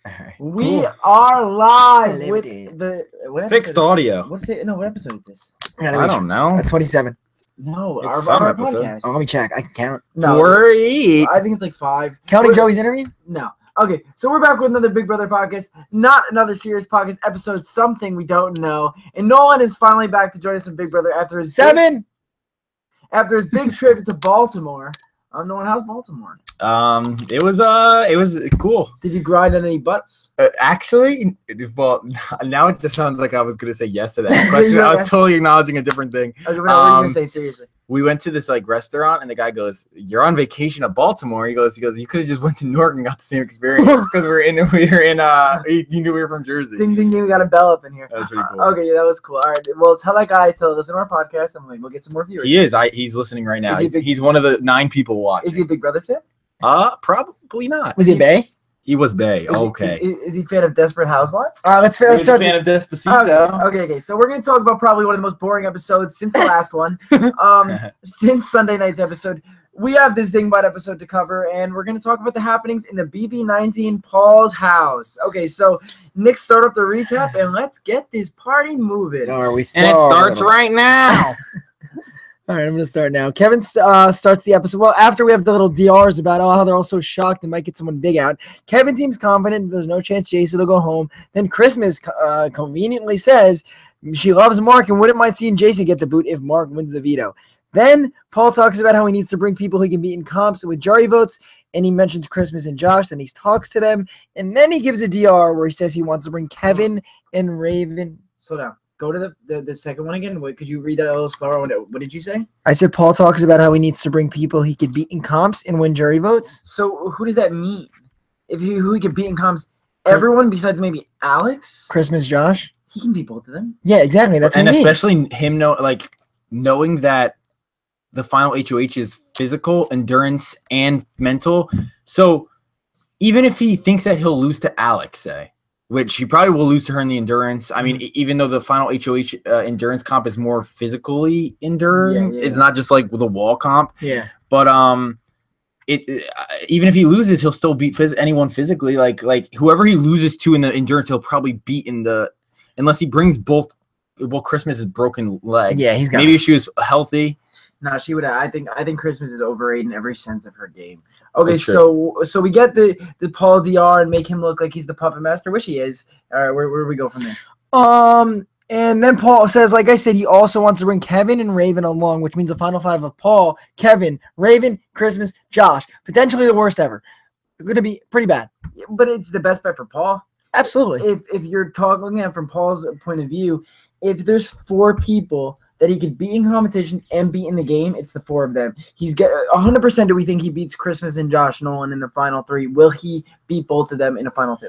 Right. We are live with Limited. the Fixed audio. What episode is this? I don't know. 27. No, It's some our episode. podcast. Oh, let me check. I can count. No, 48. I think it's like 5. Counting We're- Joey's interview? No. Okay, so we're back with another Big Brother podcast, not another serious podcast episode, something we don't know. And Nolan is finally back to join us in Big Brother after his 7. after his big trip to Baltimore. Nolan, how's Baltimore? It was cool. Did you grind on any butts? Actually, well, now it just sounds like I was gonna say yes to that question. I was totally acknowledging a different thing. Okay, but what are you gonna say seriously? We went to this restaurant, and the guy goes, "You're on vacation at Baltimore." He goes, "You could have just went to Newark and got the same experience because he knew we were from Jersey." Ding ding ding! We got a bell up in here. That was pretty cool. Okay, yeah, that was cool. All right, well, tell that guy to listen to our podcast, and we'll get some more viewers. He is. He's listening right now. Is he He's one of the 9 people watching. Is he a Big Brother fan? Probably not. Was he Bay? He was Bay. Is he- Okay. is he a fan of Desperate Housewives? All right, let's He was a start. fan of Despacito. Okay. So we're gonna talk about probably one of the most boring episodes since the last one. Since Sunday night's episode, we have the ZINGBOT episode to cover, and we're gonna talk about the happenings in the BB19 Paul's house. Okay, so Nick, start up the recap, and let's get this party moving. All right, we And start. it starts right now. All right, I'm going to start now. Kevin starts the episode. Well, after we have the little DRs about how they're all so shocked they might get someone big out, Kevin seems confident that there's no chance Jason will go home. Then Christmas conveniently says she loves Mark and wouldn't mind seeing Jason get the boot if Mark wins the veto. Then Paul talks about how he needs to bring people he can beat in comps with jury votes, and he mentions Christmas and Josh. Then he talks to them, and then he gives a DR where he says he wants to bring Kevin and Raven. Slow down. Go to the second one again. Wait, could you read that a little slower? What did you say? I said Paul talks about how he needs to bring people he could beat in comps and win jury votes. So who does that mean? Who he could beat in comps? Everyone besides maybe Alex? Christmas, Josh. He can beat both of them. Yeah, exactly. That's what And he means. especially him knowing that the final HOH is physical, endurance, and mental. So even if he thinks that he'll lose to Alex, say, which he probably will lose to her in the endurance. I mean, even though the final HOH endurance comp is more physically endurance, Yeah. it's not just like the wall comp. Yeah. But even if he loses, he'll still beat anyone physically. Like whoever he loses to in the endurance, he'll probably beat in the unless he brings both. Well, Christmas is broken leg. Yeah, he's got maybe if she was healthy. No, she would. I think Christmas is overrated in every sense of her game. Okay, That's so we get the Paul DR and make him look like he's the puppet master, which he is. All right, where do we go from there? And then Paul says, like I said, he also wants to bring Kevin and Raven along, which means the final 5 of Paul, Kevin, Raven, Christmas, Josh. Potentially the worst ever. Going to be pretty bad. But it's the best bet for Paul. Absolutely. If you're talking at from Paul's point of view, if there's 4 people that he could beat in competition and beat in the game, it's the 4 of them. He's 100%. Do we think he beats Christmas and Josh Nolan in the final 3? Will he beat both of them in the final 2?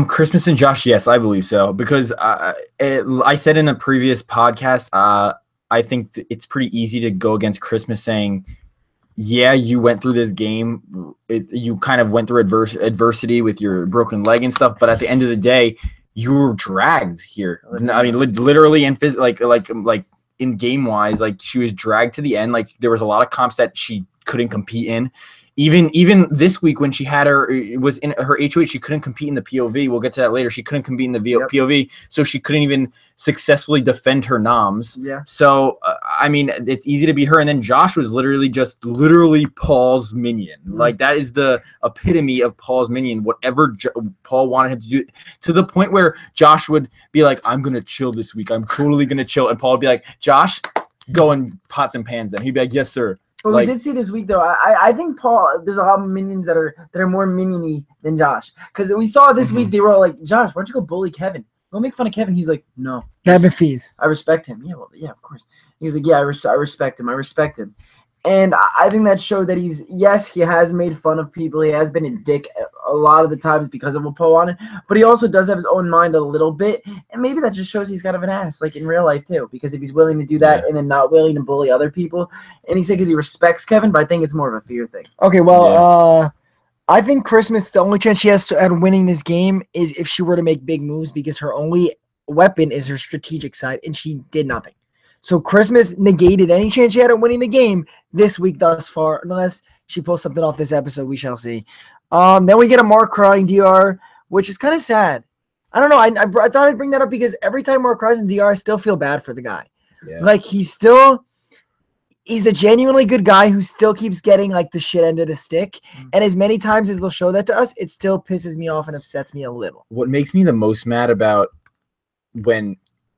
Christmas and Josh, yes, I believe so. Because I said in a previous podcast, I think it's pretty easy to go against Christmas saying, yeah, you went through this game. You kind of went through adversity with your broken leg and stuff. But at the end of the day, you were dragged here. I mean, literally and like in game wise, like she was dragged to the end. Like there was a lot of comps that she couldn't compete in. Even this week when she had it was in her HOH, she couldn't compete in the POV. We'll get to that later. She couldn't compete in the POV, so she couldn't even successfully defend her noms. Yeah. So I mean, it's easy to beat her. And then Josh was literally Paul's minion. Like that is the epitome of Paul's minion. Whatever Paul wanted him to do, to the point where Josh would be like, "I'm gonna chill this week. I'm totally gonna chill," and Paul would be like, "Josh, go and pots and pans." Then he'd be like, "Yes, sir." But we did see this week, though. I think Paul, there's a lot of minions that are more minion-y than Josh. Because we saw this week, they were all like, Josh, why don't you go bully Kevin? Go make fun of Kevin. He's like, no. Kevin fees. I respect him. Yeah, well, yeah, of course. He was like, yeah, I respect him. I respect him. And I think that showed that he has made fun of people. He has been a dick a lot of the times because of what Paul wanted. But he also does have his own mind a little bit. And maybe that just shows he's kind of an ass, like in real life too. Because if he's willing to do that and then not willing to bully other people. And he said because he respects Kevin, but I think it's more of a fear thing. Okay, well, I think Christmas, the only chance she has at winning this game is if she were to make big moves because her only weapon is her strategic side, and she did nothing. So Christmas negated any chance she had at winning the game this week thus far, unless she pulls something off this episode. We shall see. Then we get a Mark crying DR, which is kind of sad. I don't know. I thought I'd bring that up because every time Mark cries in DR, I still feel bad for the guy. Yeah. Like he's a genuinely good guy who still keeps getting like the shit end of the stick. And as many times as they'll show that to us, it still pisses me off and upsets me a little. What makes me the most mad about when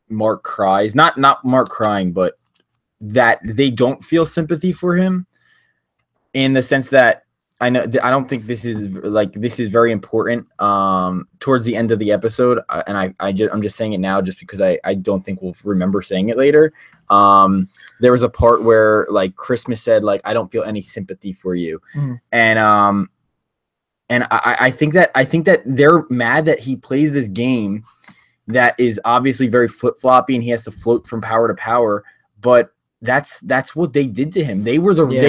Mark cries, not Mark crying, but that they don't feel sympathy for him, in the sense that I don't think this is very important towards the end of the episode, and I'm just saying it now just because I don't think we'll remember saying it later. There was a part where like Christmas said like I don't feel any sympathy for you, and I think that they're mad that he plays this game that is obviously very flip-floppy and he has to float from power to power, but that's what they did to him. They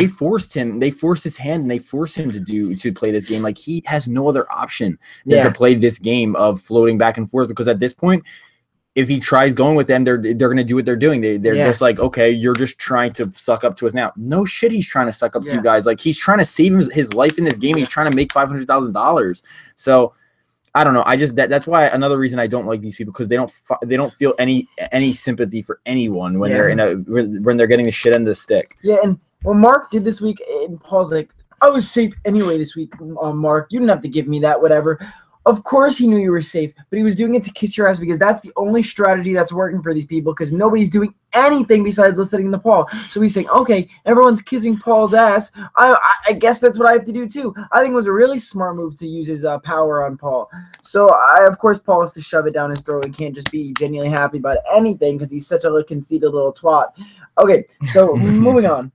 forced his hand and they forced him to play this game. Like he has no other option than to play this game of floating back and forth, because at this point, if he tries going with them, they're going to do what they're doing. They're just like, okay, you're just trying to suck up to us now. No shit, he's trying to suck up to you guys. Like he's trying to save his life in this game. He's trying to make $500,000. So I don't know. I just that's why another reason I don't like these people, because they don't feel any sympathy for anyone when they're getting the shit end of the stick. Yeah, and what Mark did this week, and Paul's like, I was safe anyway this week, Mark. You didn't have to give me that, whatever. Of course he knew you were safe, but he was doing it to kiss your ass because that's the only strategy that's working for these people, because nobody's doing anything besides listening to Paul. So he's saying, okay, everyone's kissing Paul's ass. I guess that's what I have to do too. I think it was a really smart move to use his power on Paul. So of course Paul has to shove it down his throat and can't just be genuinely happy about anything because he's such a conceited little twat. Okay, so moving on.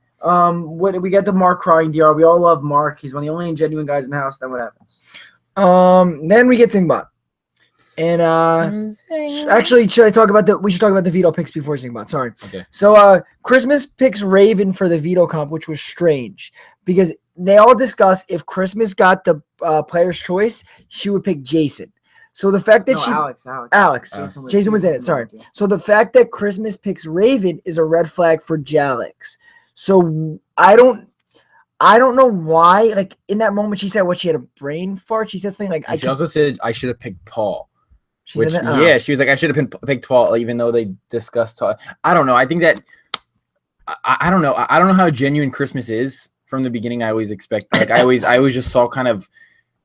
What we get the Mark crying DR. We all love Mark. He's one of the only genuine guys in the house. Then what happens? Then we get ZINGBOT. And actually, we should talk about the veto picks before ZINGBOT. Sorry. Okay. So Christmas picks Raven for the veto comp, which was strange because they all discussed if Christmas got the player's choice, she would pick Jason. So the fact that Alex. Jason was in it. Sorry. So the fact that Christmas picks Raven is a red flag for Jalix. So I don't know why. Like in that moment, she said she had a brain fart. She said something like, she also said I should have picked Paul. She was like, I should have picked Paul, even though they discussed. I don't know. I think that I don't know. I don't know how genuine Christmas is from the beginning. I always expect I always just saw kind of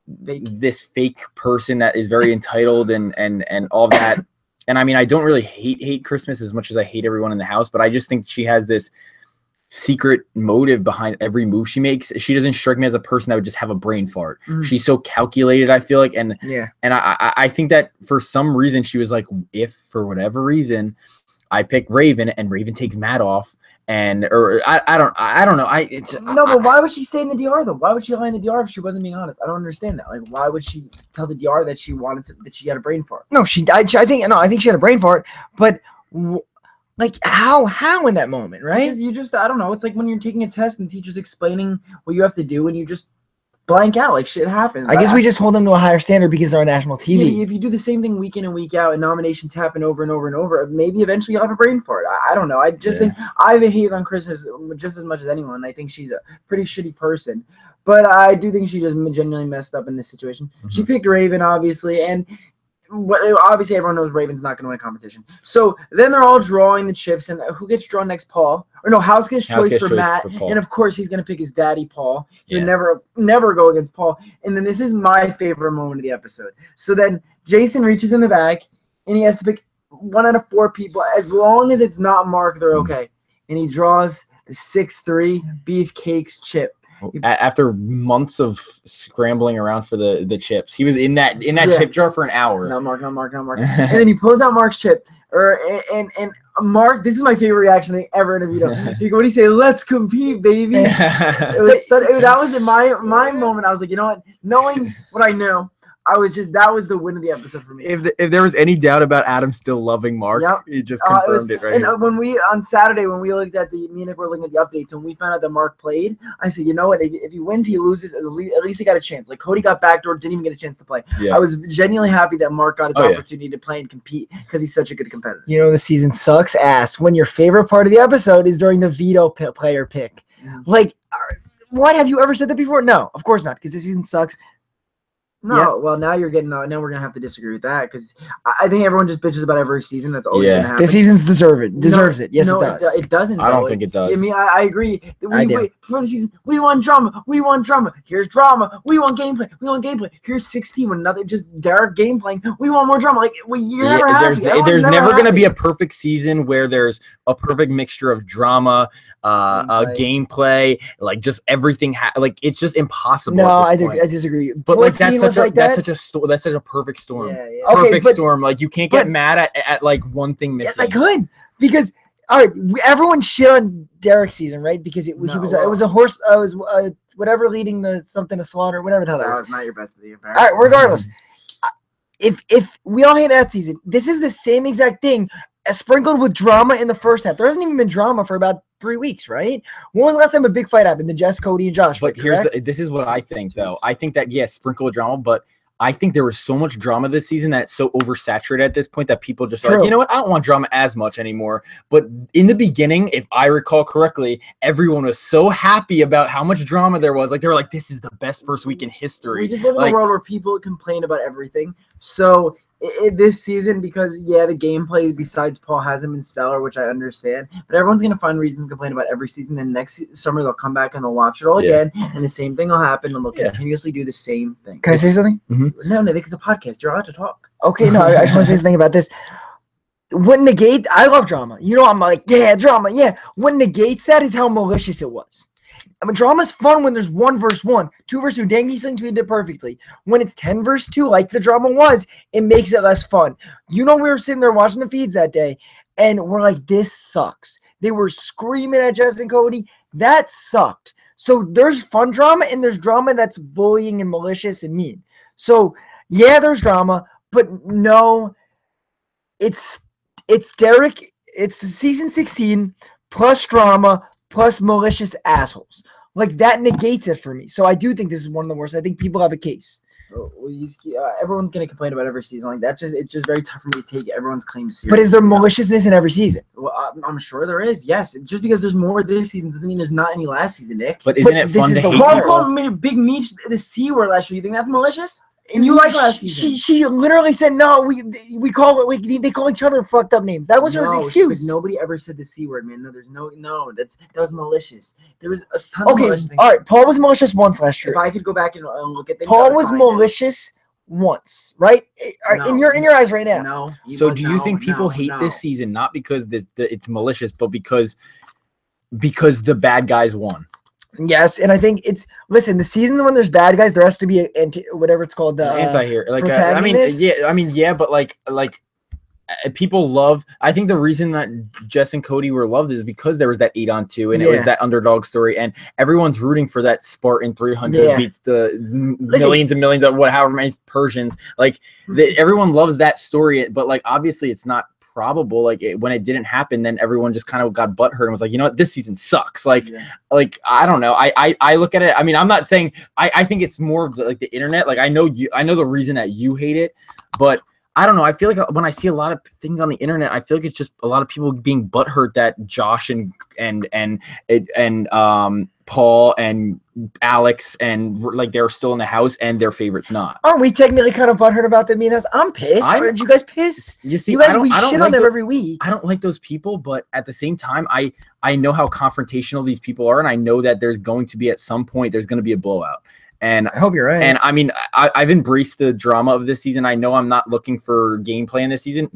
this fake person that is very entitled and all that. And I mean, I don't really hate Christmas as much as I hate everyone in the house, but I just think she has this secret motive behind every move she makes. She doesn't strike me as a person that would just have a brain fart. She's so calculated, I feel like, and I think that for some reason she was like, if for whatever reason I pick Raven and Raven takes Matt off, I don't know. But why would she say in the DR though? Why would she lie in the DR if she wasn't being honest? I don't understand that. Like, why would she tell the DR that she had a brain fart? No, I think she had a brain fart, but. Like how in that moment, right? Because you just, I don't know. It's like when you're taking a test and the teacher's explaining what you have to do and you just blank out. Like shit happens. I guess we just hold them to a higher standard because they're on national TV. Yeah, if you do the same thing week in and week out and nominations happen over and over and over, maybe eventually you'll have a brain fart. I don't know. I just think I've hated on Christmas just as much as anyone. I think she's a pretty shitty person. But I do think she just genuinely messed up in this situation. She picked Raven, obviously, and obviously everyone knows Raven's not going to win competition. So then they're all drawing the chips, and who gets drawn next? Paul. Or no, House gets choice for Matt, and of course he's going to pick his daddy, Paul. He would never go against Paul. And then this is my favorite moment of the episode. So then Jason reaches in the back, and he has to pick 1 out of 4 people. As long as it's not Mark, they're okay. And he draws the 6-3 Beefcakes chip. After months of scrambling around for the chips, he was in that chip jar for an hour. Not Mark. And then he pulls out Mark's chip. And Mark, this is my favorite reaction ever in a video. What do you say? Let's compete, baby. That was my moment. I was like, you know what? Knowing what I know, that was the win of the episode for me. If there was any doubt about Adam still loving Mark, he just confirmed it right and here. When we on Saturday, when we looked at me and Nick were looking at the updates, and we found out that Mark played, I said, you know what? If he wins, he loses. At least he got a chance. Like Cody got backdoor, didn't even get a chance to play. I was genuinely happy that Mark got his opportunity to play and compete because he's such a good competitor. You know, the season sucks ass when your favorite part of the episode is during the veto player pick. Like, what, have you ever said that before? No, of course not, because the season sucks. No, Yeah. well, now you're getting. Now we're gonna have to disagree with that because I think everyone just bitches about every season. That's always Yeah. gonna happen. This season's deserves it. Yes, no, it does. It doesn't. I don't though. think it does. I mean, I agree. I do. Before the season, we want drama. We want drama. Here's drama. We want gameplay. We want gameplay. Here's 16 with another just Derek game playing. We want more drama. Like you're never happy. There's never gonna be a perfect season where there's a perfect mixture of drama, gameplay, like just everything. Like it's just impossible. No, at I this point. disagree. But like that's that. such a perfect storm. Yeah, yeah. Okay, Perfect but- storm. Like you can't get mad at like one thing missing. Yes, I could because all right, everyone shit on Derek's season, right? Because it was a horse. It was whatever leading the something to slaughter, whatever the hell that That was. was not your best of the year. All right, regardless, if we all hate that season, this is the same exact thing, sprinkled with drama in the first half. There hasn't even been drama for about 3 weeks, right? When was the last time a big fight happened? The Jess, Cody, and Josh. But this is what I think, though. I think that yes, sprinkle with drama, but I think there was so much drama this season that it's so oversaturated at this point that people just are like, you know what? I don't want drama as much anymore. But in the beginning, if I recall correctly, everyone was so happy about how much drama there was. Like they were like, "This is the best first week in history." We just live in like, a world where people complain about everything. So this season, because the gameplay besides Paul hasn't been stellar, which I understand, but everyone's gonna find reasons to complain about every season. Then next summer they'll come back and they'll watch it all again, and the same thing will happen, and they'll continuously do the same thing. Can I say something? No, I think it's a podcast. You're allowed to talk. Okay, no, I just want to say something about this. What negates? I love drama. You know, I'm like, yeah, drama, yeah. What negates that is how malicious it was. I mean, drama's fun when there's 1 versus 1, 2 versus 2. Dan Giesling tweeted it perfectly. When it's 10 versus 2, like the drama was, it makes it less fun. You know, we were sitting there watching the feeds that day, and we're like, this sucks. They were screaming at Jess and Cody. That sucked. So there's fun drama, and there's drama that's bullying and malicious and mean. So, yeah, there's drama, but no, it's Derek. It's season 16 plus drama plus malicious assholes. Like that negates it for me. So I do think this is one of the worst. I think people have a case. Everyone's gonna complain about every season like that. It's just very tough for me to take everyone's claims seriously. But is there maliciousness in every season? Well, I'm sure there is. Yes, just because there's more this season doesn't mean there's not any last season, Nick. But isn't it fun to hate? Paul called Big Meech the C word last year. You think that's malicious? And you like last season? She literally said no. We call it. They call each other fucked up names. That was her excuse. Nobody ever said the C word, man. No, there's no. That was malicious. There was a ton of malicious things. All right. Paul was malicious once last year. If I could go back and look at things, Paul was malicious once, right? No. In your eyes right now. No. So do you think people hate this season not because it's malicious, but because the bad guys won? Yes, and I think listen. The seasons when there's bad guys, there has to be whatever it's called. Anti-hero. Like protagonist? I mean, but like people love. I think the reason that Jess and Cody were loved is because there was that 8-on-2, and it was that underdog story, and everyone's rooting for that Spartan 300 beats the millions and millions of however many Persians. Like everyone loves that story, but like obviously it's not probable. Like when it didn't happen, then everyone just kind of got butthurt and was like, you know what, this season sucks. Like I don't know. I look at it. I mean, I'm not saying I think it's more of the internet. Like I know the reason that you hate it, but I don't know. I feel like when I see a lot of things on the internet, I feel like it's just a lot of people being butthurt that Josh and Paul and Alex and like they're still in the house and their favorite's not. Aren't we technically kind of butthurt about them being us? I'm pissed. Aren't you guys pissed? You see, you guys, we shit on them every week. I don't like those people, but at the same time, I know how confrontational these people are, and I know that there's going to be at some point there's going to be a blowout. And I hope you're right. And I mean, I've embraced the drama of this season. I know I'm not looking for gameplay in this season.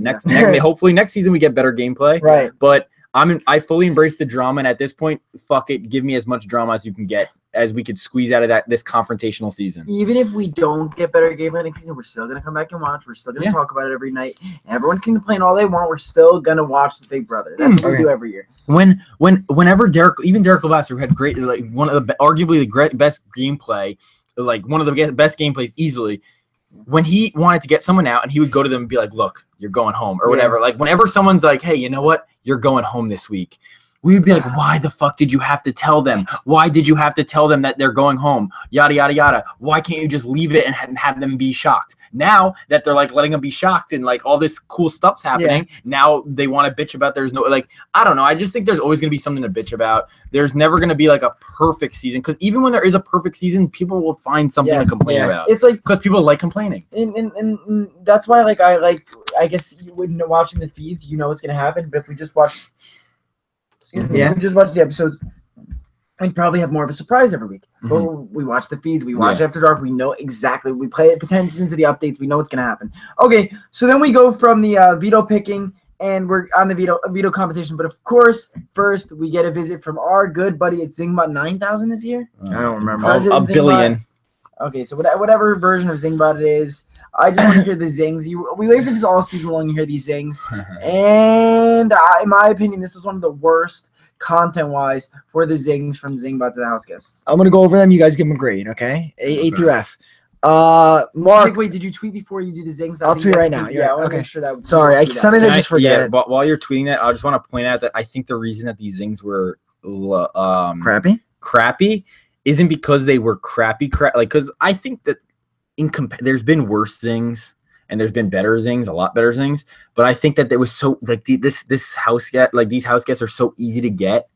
Hopefully next season we get better gameplay. Right. But I fully embrace the drama, and at this point, fuck it, give me as much drama as you can get, as we could squeeze out of this confrontational season. Even if we don't get better gameplay next season, we're still gonna come back and watch. We're still gonna talk about it every night. Everyone can complain all they want. We're still gonna watch the Big Brother. That's what we do every year. Whenever Derek Levasseur, who had great, like one of the arguably the best gameplay, like one of the best gameplays easily, when he wanted to get someone out and he would go to them and be like, look, you're going home or whatever. Like whenever someone's like, hey, you know what? You're going home this week. we'd be like, why the fuck did you have to tell them? Why did you have to tell them that they're going home? Yada, yada, yada. Why can't you just leave it and have them be shocked? Now that they're like letting them be shocked and like all this cool stuff's happening, now they want to bitch about there's no, like, I don't know. I just think there's always going to be something to bitch about. There's never going to be like a perfect season, because even when there is a perfect season, people will find something to complain about. It's like, because people like complaining. And that's why, like, I guess when watching the feeds, you know what's going to happen. But if we just watch, if we just watch the episodes, we'd probably have more of a surprise every week. But we watch the feeds, we watch After Dark, we know exactly. We pay attention to the updates, we know what's going to happen. Okay, so then we go from the veto picking, and we're on the veto competition. But of course, first we get a visit from our good buddy at ZINGBOT 9000 this year. I don't remember. A billion. Okay, so whatever version of ZINGBOT it is, I just want to hear the zings. We wait for this all season long to hear these zings. And in my opinion, this was one of the worst content-wise for the zings from ZINGBOT to the house guests. I'm going to go over them. You guys give them a grade, okay? A through F. Mark. Wait, did you tweet before you do the zings? I'll tweet right now. Yeah, I want to okay. make sure that. Sorry, sometimes I just forget. Yeah, but while you're tweeting that, I just want to point out that I think the reason that these zings were crappy isn't because they were crappy, like, because I think that there's been worse things and there's been better zings, a lot better zings, but I think that there was so, like, this house guest, like, these house guests are so easy to get.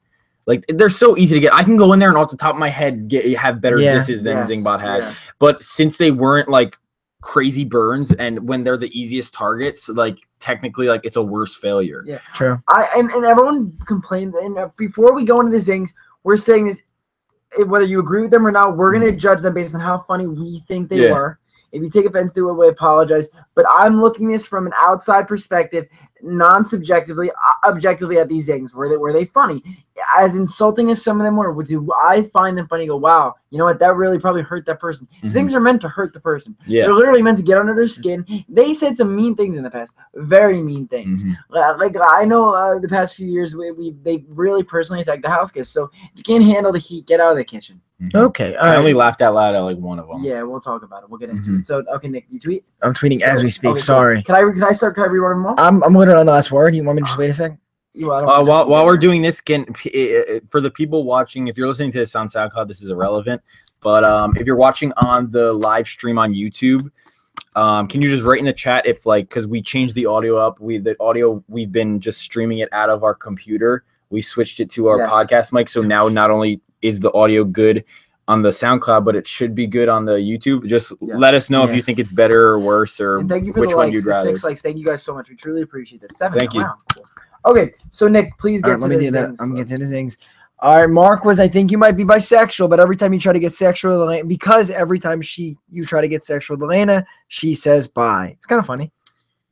Like, they're so easy to get. I can go in there and off the top of my head have better disses than ZINGBOT had. Yeah. But since they weren't like crazy burns, and when they're the easiest targets, like, technically, like, it's a worse failure. Yeah, true. And everyone complained. And before we go into the zings, we're saying this, whether you agree with them or not, we're gonna judge them based on how funny we think they were. If you take offense to it, we apologize. But I'm looking at this from an outside perspective, non-subjectively, objectively at these zings. Were they funny? As insulting as some of them were, do I find them funny? Go, wow, you know what? That really probably hurt that person. Zings are meant to hurt the person. Yeah. They're literally meant to get under their skin. They said some mean things in the past, very mean things. Like, I know the past few years they really personally attacked the house guests. So if you can't handle the heat, get out of the kitchen. Okay. I only laughed out loud at like one of them. Yeah, we'll talk about it. We'll get into it. So, okay, Nick, you tweet? I'm tweeting as we speak. Sorry. Can I start? Can I read one more? I'm going to on the last word. You want me to just wait a second? While we're doing this, for the people watching, if you're listening to this on SoundCloud, this is irrelevant. But if you're watching on the live stream on YouTube, can you just write in the chat if, like, because we changed the audio up, we've been just streaming it out of our computer. We switched it to our podcast mic, so now not only is the audio good on the SoundCloud, but it should be good on the YouTube. Just let us know if you think it's better or worse, or thank you for which the one likes, you'd rather. 6 likes. Thank you guys so much. We truly appreciate that. 7. Thank you. Wow. Okay, so Nick, please get to the zings. I'm getting to the zings. All right, Mark was, I think you might be bisexual, but every time you try to get sexual with Elena, because every time you try to get sexual with Elena, she says bye. It's kind of funny.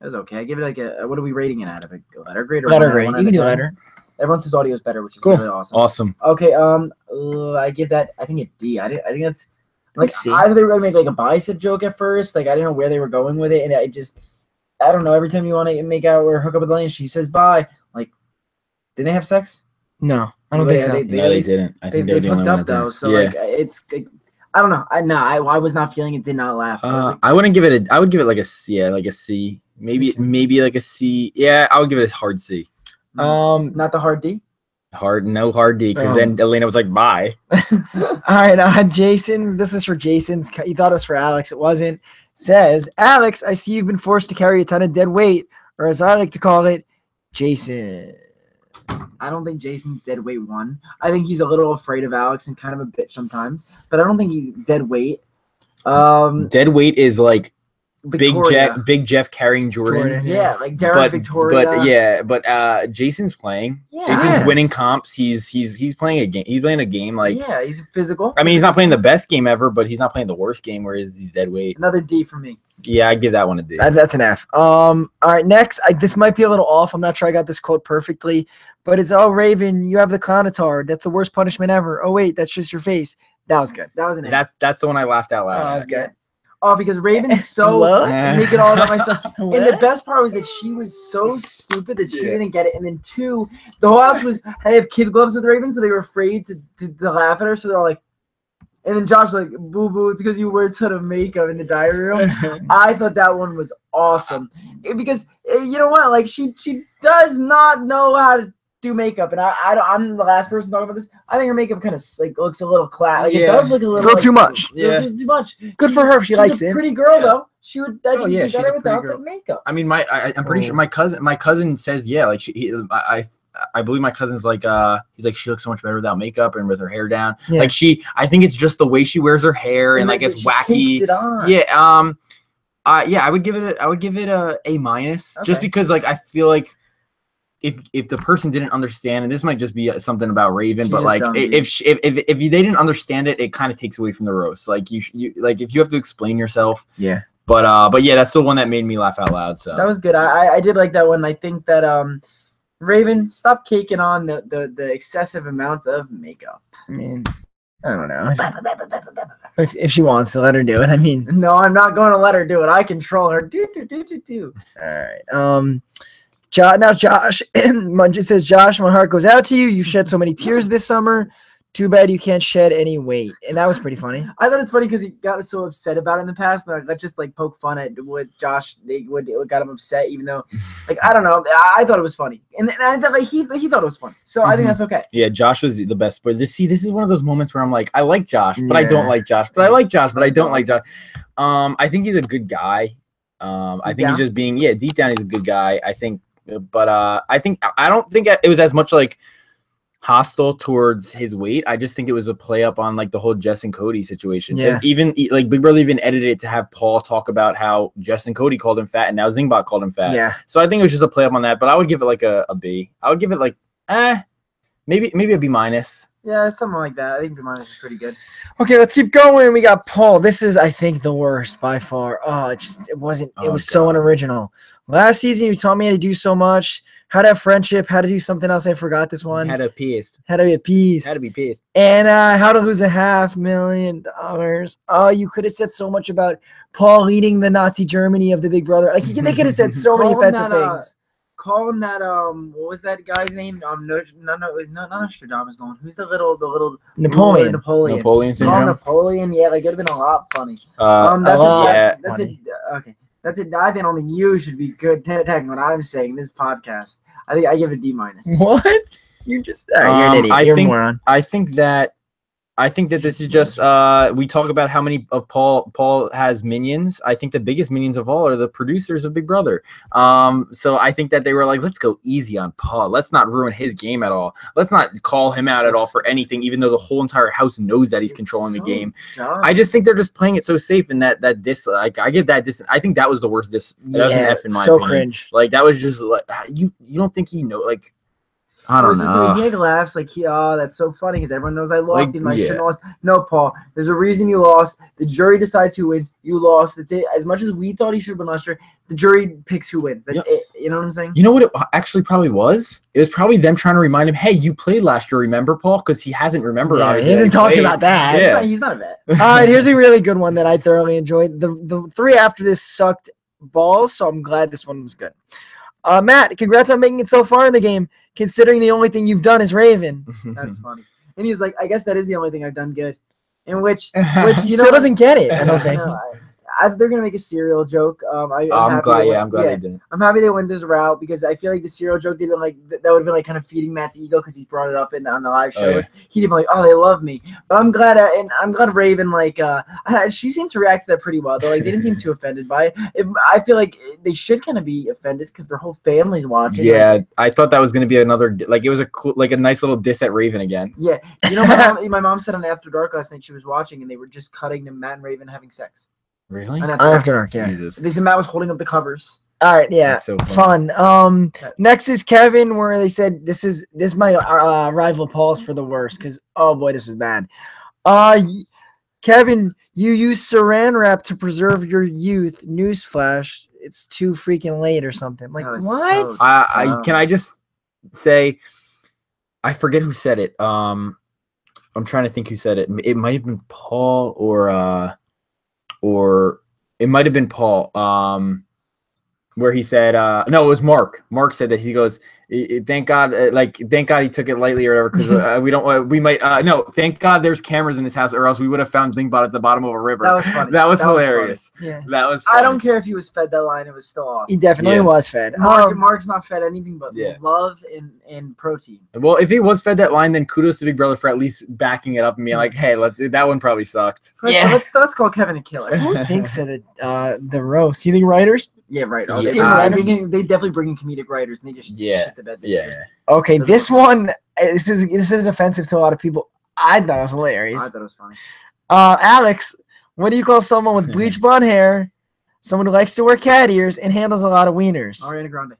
It was okay. I give it like what are we rating it out of? A letter grade or letter grade? You can do letter. Everyone says audio is better, which is really awesome. Awesome. Okay, I give that, I think, a D. I think that's like, either they were gonna make like a bicep joke at first, like I didn't know where they were going with it, and I don't know. Every time you want to make out or hook up with Elaine, she says bye. Like, did they have sex? No, I don't think so. They didn't. I think they hooked up though, so like it's. I don't know. I was not feeling it. Did not laugh. I wouldn't give it I would give it like a C. Like a C. Maybe like a C. Yeah, I would give it a hard C. Not the hard D. No hard D, because then Elena was like, bye. All right, Jason's. This is for Jason's. You thought it was for Alex. It wasn't. Says, Alex, I see you've been forced to carry a ton of dead weight, or as I like to call it, Jason. I don't think Jason's dead weight 1. I think he's a little afraid of Alex and kind of a bitch sometimes, but I don't think he's dead weight. Dead weight is like Victoria. Big Jeff carrying Jordan. Yeah, like Darren, Victoria. But Jason's playing. Yeah. Jason's winning comps. He's playing a game. He's playing a game like. Yeah, he's physical. I mean, he's not playing the best game ever, but he's not playing the worst game. Whereas he's dead weight. Another D for me. Yeah, I'd give that one a D. That's an F. All right, next. This might be a little off. I'm not sure I got this quote perfectly, but it's, oh, Raven, you have the clownatard. That's the worst punishment ever. Oh, wait, that's just your face. That was good. That was an F. That's the one I laughed out loud. That was good. Oh, because Raven is so make it all about myself. And the best part was that she was so stupid that she didn't get it. And then 2, the whole house was, they have kid gloves with Raven, so they were afraid to laugh at her. So they're all like, and then Josh like, boo boo, it's because you wear a ton of makeup in the diary room. I thought that one was awesome because you know what? Like she does not know how to do makeup, and I'm the last person talking about this. I think her makeup kind of like looks a little class. Like, it Yeah. does look a little Like, too much. Yeah. Too much. Good for her if she likes she's a it. pretty girl Yeah. though. She would. I think yeah, she'd she's be better a pretty without girl. the makeup. I mean, I'm pretty sure my cousin says like I believe my cousin's like he's like she looks so much better without makeup and with her hair down. Yeah. Like I think it's just the way she wears her hair and like it's she wacky. takes it on. Yeah. Yeah, I would give it a A-, just Okay. because like I feel like if the person didn't understand, and this might just be something about Raven, She's but just like dumb, if they didn't understand it, it kind of takes away from the roast. Like you like if you have to explain yourself. Yeah. But yeah, that's the one that made me laugh out loud. So That was good. I did like that one. I think that Raven, stop caking on the excessive amounts of makeup. I mean, I don't know. If she wants to, let her do it. I mean, No, I'm not going to let her do it. I control her. Do. all right. Now Josh Munch says, Josh, my heart goes out to you. You shed so many tears this summer. Too bad you can't shed any weight. And that was pretty funny. I thought it's funny because he got so upset about it in the past. Like, let's just like poke fun at what Josh what got him upset, even though, like, I don't know. I thought it was funny, and I thought like he thought it was funny. So I think that's okay. yeah, Josh was the best. But this is one of those moments where I'm like, I like Josh, but I Yeah. don't like Josh. But I like Josh, but I don't like Josh. I think he's a good guy. I think he's just being deep down he's a good guy. I think, but I don't think it was as much like hostile towards his weight. I just think it was a play up on like the whole Jess and Cody situation. Yeah. Even like Big Brother even edited it to have Paul talk about how Jess and Cody called him fat and now ZINGBOT called him fat. Yeah. So I think it was just a play up on that, but I would give it like a B. I would give it like maybe a B minus. Yeah, something like that. I think the minus is pretty good. Okay, let's keep going. We got Paul. This is, I think, the worst by far. Oh, it wasn't. It was so unoriginal. Last season, you taught me how to do so much. How to have friendship. How to do something else. I forgot this one. Had a piece. How to be appeased. Had to be pissed. And how to lose $500,000. Oh, you could have said so much about Paul leading the Nazi Germany of the Big Brother. Like they could have said so many Call him offensive that, things. Call him that. What was that guy's name? No, not Nostradamus. The one who's the little Napoleon. Napoleon Call him syndrome. Napoleon. Yeah, like it'd have been a lot funny. That's it. Okay, that's it. I think only you should be good tagging what I'm saying. This podcast. I think I give it a D minus. What? You're just you're an idiot. You're a moron. I think that this is just we talk about how many of Paul has minions. I think the biggest minions of all are the producers of Big Brother. So I think that they were like, let's go easy on Paul. Let's not ruin his game at all. Let's not call him out at all for anything, even though the whole entire house knows that he's controlling the game. Dumb. I just think they're just playing it so safe, and that diss, like I give that diss. I think that was the worst diss. That was an F in my opinion. Cringe. Like that was just like you don't think he know like. I don't know. He laughs like, that's so funny because everyone knows I lost. Like, I shouldn't have lost. No, Paul, there's a reason you lost. The jury decides who wins. You lost. That's it. As much as we thought he should have been last year, the jury picks who wins. That's it. You know what I'm saying? You know what it actually probably was? It was probably them trying to remind him, hey, you played last year, remember, Paul? Because he hasn't remembered. Yeah, he hasn't talked about that. Yeah. He's not a vet. All right, here's a really good one that I thoroughly enjoyed. The three after this sucked balls, so I'm glad this one was good. Matt, congrats on making it so far in the game, considering the only thing you've done is Raven. That's funny. And he's like, I guess that is the only thing I've done good. In which He still doesn't get it, I don't think. They're gonna make a cereal joke. I'm glad. Yeah, I'm glad they didn't. I'm happy they went this route because I feel like the cereal joke they didn't like that would have been like kind of feeding Matt's ego because he's brought it up on the live shows. He'd be like, oh, they love me. But I'm glad, and I'm glad Raven she seemed to react to that pretty well. Though like they didn't seem too offended by it. I feel like they should kind of be offended because their whole family's watching. Yeah, I thought that was gonna be another like it was a cool a nice little diss at Raven again. Yeah, you know, my mom said on After Dark last night she was watching and they were just cutting to Matt and Raven having sex. Really? After Dark, yeah. Jesus. They said Matt was holding up the covers. All right, yeah, so fun. Next is Kevin, where they said this might rival Paul's for the worst because oh boy, this was bad. Kevin, you use Saran wrap to preserve your youth. Newsflash, it's too freaking late or something. Like what? So can I just say, I forget who said it. I'm trying to think who said it. It might have been Paul or it might have been Paul. where he said, no, it was Mark. Mark said that he goes, thank God, thank God he took it lightly or whatever, because we might, no, thank God there's cameras in this house, or else we would have found ZINGBOT at the bottom of a river. That was funny. That was hilarious. Yeah. That was funny. I don't care if he was fed that line; it was still awesome. He definitely was fed. Mark's not fed anything but Yeah. love and protein. Well, if he was fed that line, then kudos to Big Brother for at least backing it up and being like, hey, that one probably sucked. Let's call Kevin a killer. Who thinks of it? The roast. You think writers? Yeah, right. Yeah. They definitely bring in comedic writers, and they just shit the bed. Yeah. Okay, this one. This is offensive to a lot of people. I thought it was hilarious. I thought it was funny. Alex, what do you call someone with bleach blonde hair, someone who likes to wear cat ears, and handles a lot of wieners? Ariana Grande.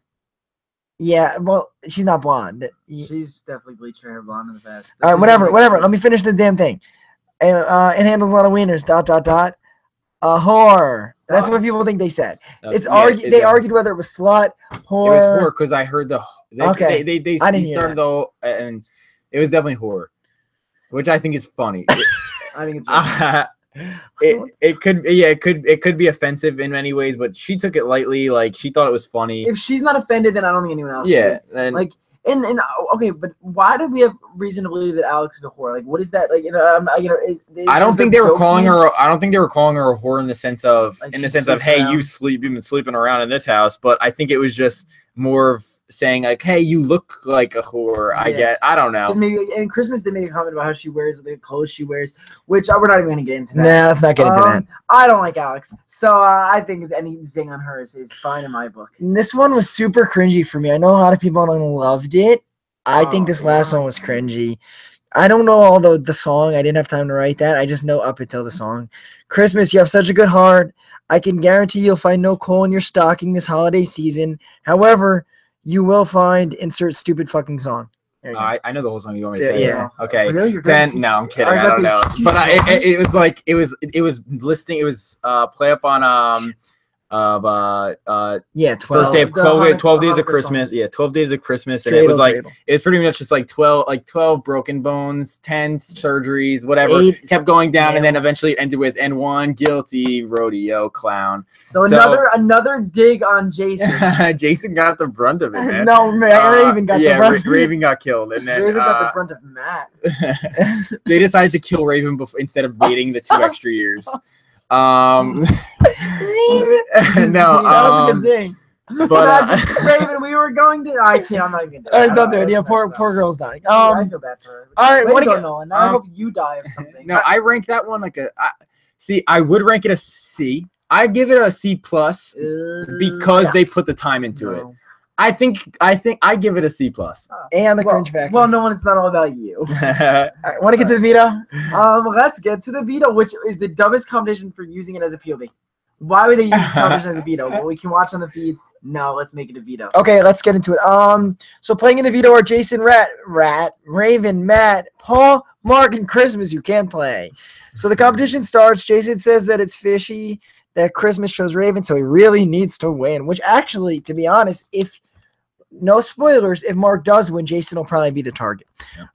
Yeah, well, she's not blonde. She's definitely bleached her hair blonde in the past. All right, whatever. Let me finish the damn thing. And handles a lot of wieners. ... Whore. That's what people think they said. They argued whether it was slut, whore. It was whore because I heard Okay. They I didn't hear started though, and it was definitely whore, which I think is funny. I think it's it could be offensive in many ways, but she took it lightly. Like she thought it was funny. if she's not offended, then I don't think anyone else. Yeah, would. And okay, but why do we have reason to believe that Alex is a whore? Like, what is that? Like, I don't think they were calling her. I don't think they were calling her a whore in the sense of Like hey, around. you've been sleeping around in this house. But I think it was just more of saying like, hey, you look like a whore. I don't know. Maybe in Christmas they make a comment about how she wears the clothes she wears, which we're not even going to get into that. Nah, let's not get into that. I don't like Alex, so I think any zing on her is fine in my book. This one was super cringy for me. I know a lot of people loved it. I think this last one was cringy. I don't know all the song. I didn't have time to write that. I just know up until the song. Christmas, you have such a good heart. I can guarantee you'll find no coal in your stocking this holiday season. However, you will find insert stupid fucking song. I know the whole song you want me to say. Yeah. Okay. Really? No, I'm kidding. I don't know. But it was like it was listing. It was play up on 12 first day of 12 days of Christmas. Song. Yeah, 12 days of Christmas, and it was like it was pretty much just like 12 broken bones, 10 surgeries, whatever. 8 kept going down, and then eventually ended with and one guilty rodeo clown. So another dig on Jason. Jason got the brunt of it, man. No, man, Raven got the brunt. Raven got killed, and then Raven got the brunt of Matt. they decided to kill Raven instead of waiting the 2 extra years. No, that was a good zing. But Raven, we were going to. I'm not even. Don't do it. Yeah, poor girl's dying. I feel bad for her. All right, what do you? know? I hope you die of something. No, I rank that one like I would rank it a C. I give it a C plus because they put the time into it. I think I give it a C plus. And the cringe factor. Well, no, it's not all about you. All right, want to get to the veto? Let's get to the veto, which is the dumbest competition for using it as a POV. Why would they use this competition as a veto? Well, we can watch on the feeds. No, let's make it a veto. Okay, let's get into it. So playing in the veto are Jason, Raven, Matt, Paul, Mark, and Christmas. You can play. So the competition starts. Jason says that it's fishy that Christmas chose Raven, so he really needs to win. Which actually, to be honest, if no spoilers, if Mark does win, Jason will probably be the target. Yep.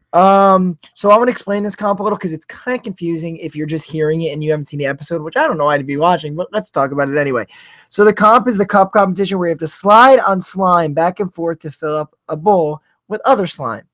So I'm going to explain this comp a little because it's kind of confusing if you're just hearing it and you haven't seen the episode, which I don't know why to be watching, but let's talk about it anyway. So the comp is the cup competition where you have to slide on slime back and forth to fill up a bowl with other slime.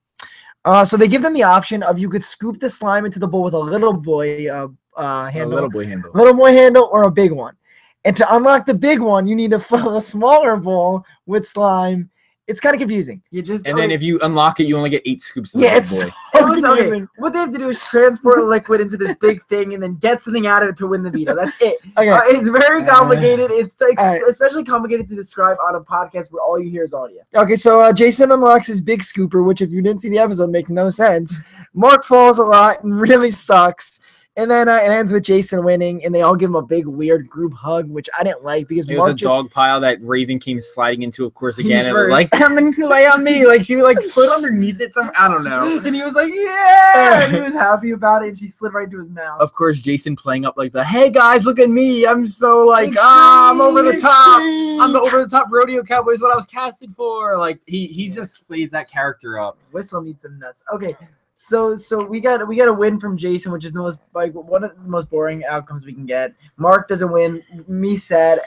So they give them the option of you could scoop the slime into the bowl with a little boy handle, a little boy handle, or a big one. And to unlock the big one, you need to fill a smaller bowl with slime. It's kind of confusing. Then if you unlock it, you only get 8 scoops. Yeah, it's so confusing. What they have to do is transport a liquid into this big thing and then get something out of it to win the veto. That's it. Okay. It's very complicated. It's especially complicated to describe on a podcast where all you hear is audio. Okay, so Jason unlocks his big scooper, which if you didn't see the episode makes no sense. Mark falls a lot and really sucks. And then it ends with Jason winning, and they all give him a big, weird group hug, which I didn't like because it Mark was a dog pile that Raven came sliding into, of course, again. It was first. like, come and lay on me. Like, she like slid underneath it. I don't know. And he was like, yeah! And he was happy about it, and she slid right into his mouth. Of course, Jason playing up like hey, guys, look at me. I'm so, like, I'm over the top. I'm the over-the-top rodeo cowboy is what I was casted for. Like, he just plays that character up. Whistle needs some nuts. Okay. So we got a win from Jason, which is the most one of the most boring outcomes we can get. Mark doesn't win. Me sad.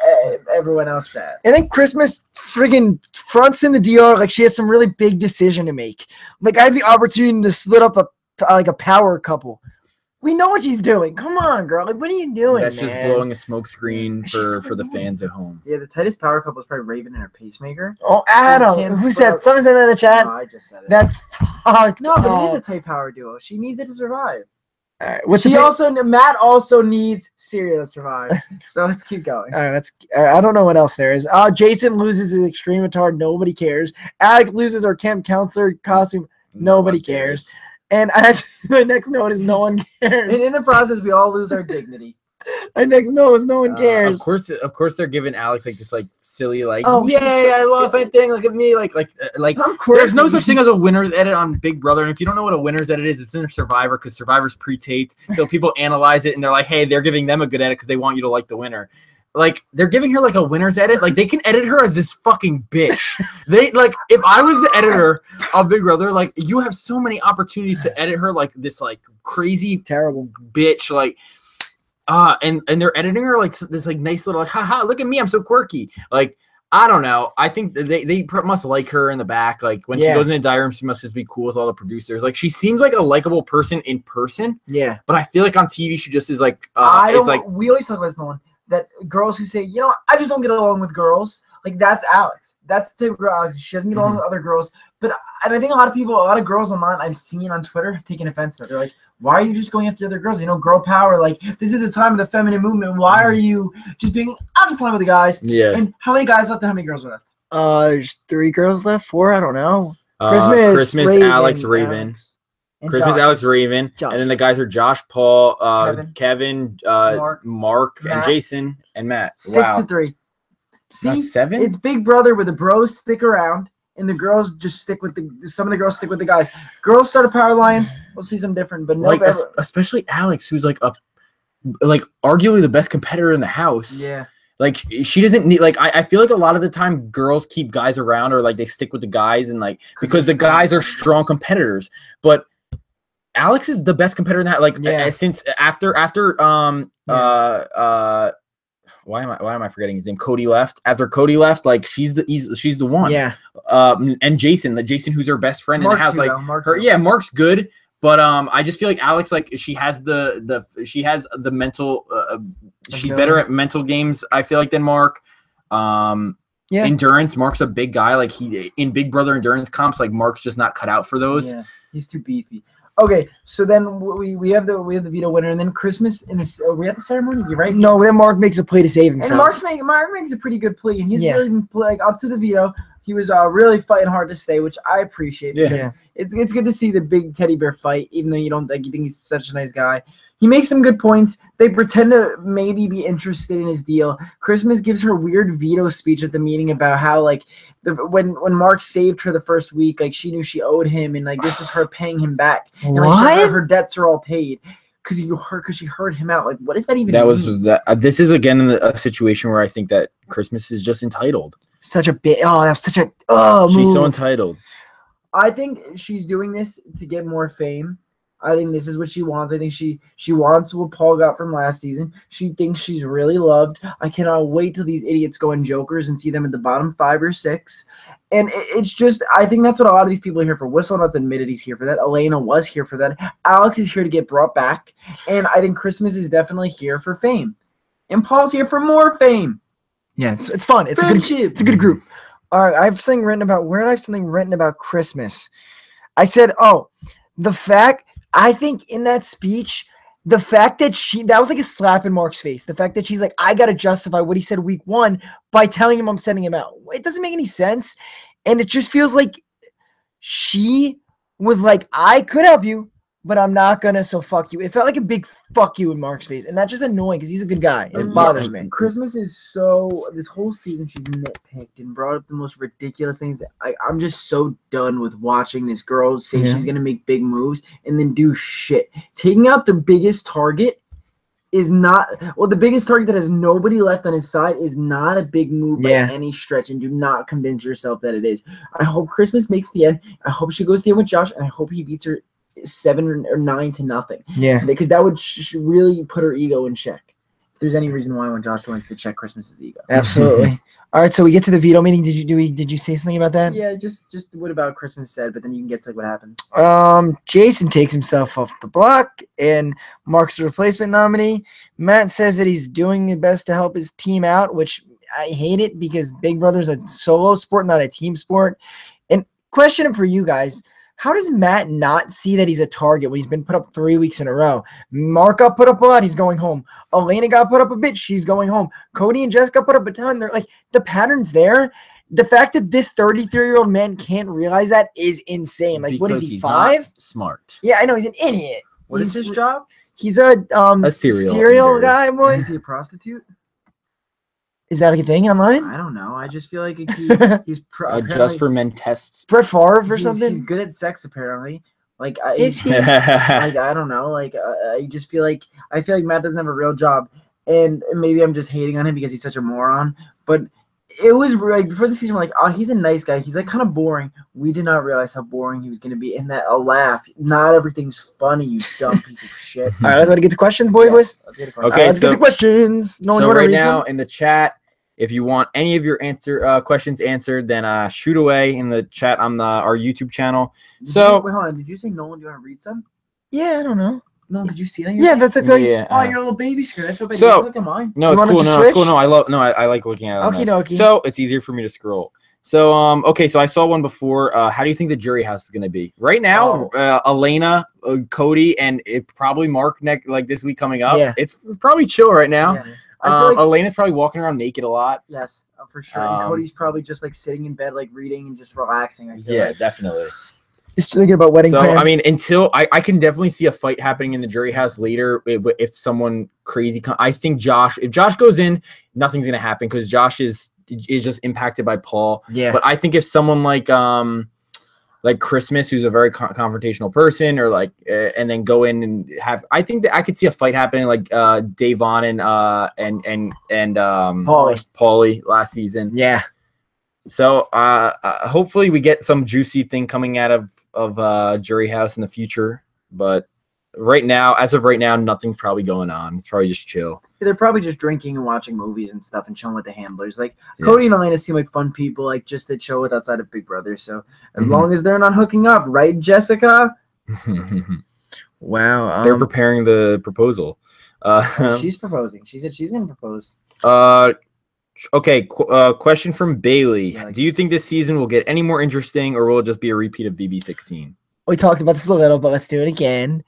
Everyone else sad. And then Christmas friggin' fronts in the DR like she has some really big decision to make. Like I have the opportunity to split up a power couple. We know what she's doing. Come on, girl. Like, what are you doing? That's just blowing a smoke screen for the fans at home. Yeah, the tightest power couple is probably Raven and her pacemaker. Oh, Adam. Who said? Someone said that in the chat. No, I just said it. That's fucked. No, but it is a tight power duo. She needs it to survive. All right, Matt also needs Syria to survive. So let's keep going. All right, I don't know what else there is. Jason loses his extreme retard. Nobody cares. Alex loses her camp counselor costume. Nobody cares. And my next note is no one cares. And in the process, we all lose our dignity. My next note is no one cares. Of course, they're giving Alex like this like silly like I lost my thing. Look at me, like there's no such thing as a winner's edit on Big Brother. And if you don't know what a winner's edit is, it's in Survivor because Survivor's pre-taped, so people analyze it and they're like, hey, they're giving them a good edit because they want you to like the winner. Like they're giving her like a winner's edit. Like they can edit her as this fucking bitch. They like if I was the editor of Big Brother, like you have so many opportunities to edit her like this like crazy terrible bitch. Like and they're editing her like this like nice little like haha look at me, I'm so quirky. Like I don't know. I think they must like her in the back. Like when she goes in the diary room, she must just be cool with all the producers. Like she seems like a likable person in person. Yeah. But I feel like on TV she just is like we always talk about this one. That girls who say, you know, I just don't get along with girls. Like that's Alex. That's the type of girl Alex. She doesn't get along with other girls. And I think a lot of girls online I've seen on Twitter have taken offense to it. They're like, why are you just going after other girls? You know, girl power. Like this is the time of the feminine movement. Why are you just being? I'll just line with the guys. Yeah. And how many guys left and how many girls are left? There's 3 girls left. 4. I don't know. Christmas, Raven, Alex, Raven. Christmas, Josh. Alex, Raven, Josh. And then the guys are Josh, Paul, Kevin, Mark Matt. and Jason, and Matt. 6-3. See, Not 7? It's Big Brother where the bros stick around and the girls just stick with some of the girls stick with the guys. Girls start a power alliance. We'll see some different, but like especially Alex, who's like arguably the best competitor in the house. Yeah. Like she doesn't need like I feel like a lot of the time girls keep guys around or like they stick with the guys and like because the guys are strong competitors, but Alex is the best competitor in that. Like since after why am I forgetting his name? Cody left. After Cody left, like she's the one. Yeah. And Jason, who's her best friend Mark in the house. too, like though. yeah, Mark's good, but I just feel like Alex like she has the mental. She's better at mental games. I feel like than Mark. Endurance. Mark's a big guy. Like he in Big Brother endurance comps. Like Mark's just not cut out for those. Yeah, he's too beefy. Okay, so then we have the veto winner, and then Christmas in this. Are we at the ceremony? You're right. No, then Mark makes a play to save himself. And Mark makes a pretty good plea, and he's really been like up to the veto. He was really fighting hard to stay, which I appreciate. Yeah. It's good to see the big teddy bear fight, even though you think he's such a nice guy. He makes some good points. They pretend to maybe be interested in his deal. Christmas gives her weird veto speech at the meeting about how like when Mark saved her the first week, like she knew she owed him, and like this was her paying him back. And like her debts are all paid because she heard him out. Like what does that even mean? This is again a situation where I think that Christmas is just entitled. Such a bit. Oh, that's such a. She's so entitled. I think she's doing this to get more fame. I think this is what she wants. I think she wants what Paul got from last season. She thinks she's really loved. I cannot wait till these idiots go in Jokers and see them at the bottom 5 or 6. And it's just, I think that's what a lot of these people are here for. Whistlenut's admitted he's here for that. Elena was here for that. Alex is here to get brought back. And I think Christmas is definitely here for fame. And Paul's here for more fame. Yeah, it's fun. It's a good group. All right, I have something written about Christmas. I said, I think in that speech, the fact that that was like a slap in Mark's face. The fact that she's like, I got to justify what he said week 1 by telling him I'm sending him out. It doesn't make any sense. And it just feels like she was like, I could help you, but I'm not going to, so fuck you. It felt like a big fuck you in Mark's face. And that's just annoying because he's a good guy. And it bothers me. Christmas is this whole season she's nitpicked and brought up the most ridiculous things. I'm just so done with watching this girl say she's going to make big moves and then do shit. Taking out the biggest target is not, the biggest target that has nobody left on his side is not a big move by any stretch, and do not convince yourself that it is. I hope Christmas makes the end. I hope she goes to the end with Josh, and I hope he beats her 7 or 9 to nothing. Yeah. Because that would really put her ego in check. If there's any reason why I want Josh wins to check Christmas's ego. Absolutely. All right, so we get to the veto meeting. Did you say something about that? Yeah, just what about Christmas said, but then you can get to what happens. Jason takes himself off the block, and Mark's the replacement nominee. Matt says that he's doing his best to help his team out, which I hate it because Big Brother's a solo sport, not a team sport. And question for you guys. How does Matt not see that he's a target when he's been put up 3 weeks in a row? Mark got put up a lot. He's going home. Elena got put up a bit. She's going home. Cody and Jessica put up a ton. They're like, the pattern's there. The fact that this 33-year-old man can't realize that is insane. Like, what is he, 5? Smart. Yeah, I know. He's an idiot. What is his job? He's a cereal guy, boy. Is he a prostitute? Is that like a thing online? I don't know. I just feel like he's Just for Men tests. Brett Favre or something? He's good at sex, apparently. Like, Is he? like, I don't know. Like, I just feel like Matt doesn't have a real job, and maybe I'm just hating on him because he's such a moron. But it was like before the season, we're like, oh, he's a nice guy. He's like kind of boring. We did not realize how boring he was going to be. And that a laugh. Not everything's funny, you dumb piece of shit. All right, let's get to questions, boys. Let's Okay, get get to questions. No one So want to right read now some? in the chat, if you want any of your questions answered, then shoot away in the chat on our YouTube channel. Wait, hold on. Did you say Nolan? Do you want to read some? Yeah, I don't know. No, did you see that? Yeah, that's it. Yeah. Oh, you're a little baby scared. I feel bad. So- Look at mine. No, You it's want it cool. to No, it's cool. switch? No, I like looking at it. on Okie this. dokie. So it's easier for me to scroll. So okay, so I saw one before. How do you think the jury house is going to be right now? Elena, Cody, and probably Mark like this week coming up. Yeah. It's probably chill right now. Yeah. I feel like, Elena's probably walking around naked a lot. yes, for sure. And Cody's probably just like sitting in bed, like reading and just relaxing. I feel like. Definitely. Just thinking about wedding So plans. I mean, until I can definitely see a fight happening in the jury house later if someone crazy. I think if Josh goes in, nothing's gonna happen because Josh is just impacted by Paul. Yeah. But I think if someone like Christmas, who's a very confrontational person, or and then go in and have, I think that I could see a fight happening like Davon and Paulie last season. Yeah. So hopefully we get some juicy thing coming out of jury house in the future. But as of right now, nothing's probably going on. It's probably just chill. They're probably just drinking and watching movies and stuff and chilling with the handlers. Like Cody and Elena seem like fun people, like just to chill with outside of Big Brother. So as long as they're not hooking up, right, Jessica? Wow. They're preparing the proposal. She's proposing. She said she's gonna propose. Okay. Question from Bailey. Yeah, Do you think this season will get any more interesting, or will it just be a repeat of BB16? We talked about this a little, but let's do it again.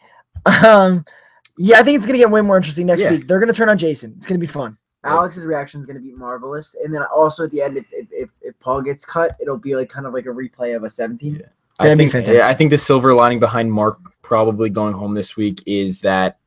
Yeah, I think it's gonna get way more interesting next week. They're gonna turn on Jason. It's gonna be fun. Alex's reaction is going to be marvelous, and then also at the end, if Paul gets cut, it'll be like kind of like a replay of a 17. Yeah. That'd be fantastic. I think the silver lining behind Mark probably going home this week is that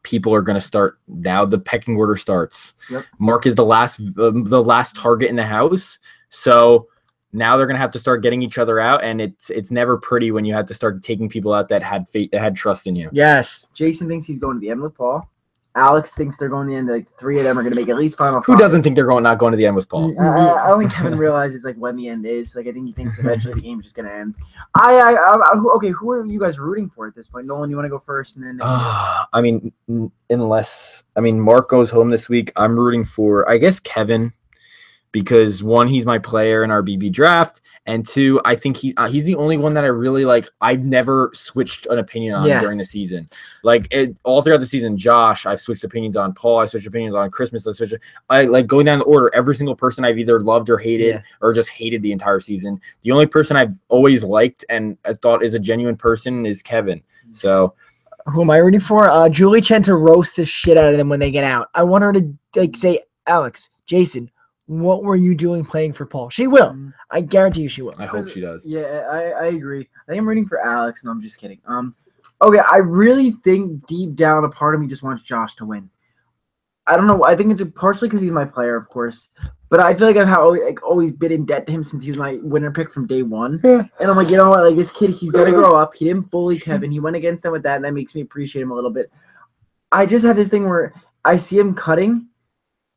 people are going to start now. The pecking order starts. Yep. Mark is the last target in the house, so now they're going to have to start getting each other out, and it's never pretty when you have to start taking people out that had faith, that had trust in you. Yes. Jason thinks he's going to the end with Paul. Alex thinks they're going to the end. Like 3 of them are going to make at least final. Who doesn't think they're not going to the end with Paul? I don't think Kevin realizes like when the end is. Like I think he thinks eventually the game's just going to end. Okay. Who are you guys rooting for at this point? Nolan, you want to go first, and then. I mean, Mark goes home this week. I'm rooting for, I guess, Kevin, because 1, he's my player in our BB draft, and 2, I think he's the only one that I really like. I've never switched an opinion on during the season. Like all throughout the season, Josh, I've switched opinions on. Paul, I switched opinions on. Christmas, I like going down the order. Every single person I've either loved or hated, or just hated the entire season. The only person I've always liked and I thought is a genuine person is Kevin. So. Who am I rooting for? Julie Chen to roast the shit out of them when they get out. I want her to say, Alex, Jason, what were you doing playing for Paul? She will. I guarantee you she will. I hope she does. Yeah, I agree. I think I'm rooting for Alex. No, I'm just kidding. Okay, I really think deep down a part of me just wants Josh to win. I don't know. I think it's partially because he's my player, of course. But I feel like I've always been in debt to him since he was my winner pick from day one. And I'm like, you know what? Like this kid, he's got to grow up. He didn't bully Kevin. He went against them with that, and that makes me appreciate him a little bit. I just have this thing where I see him cutting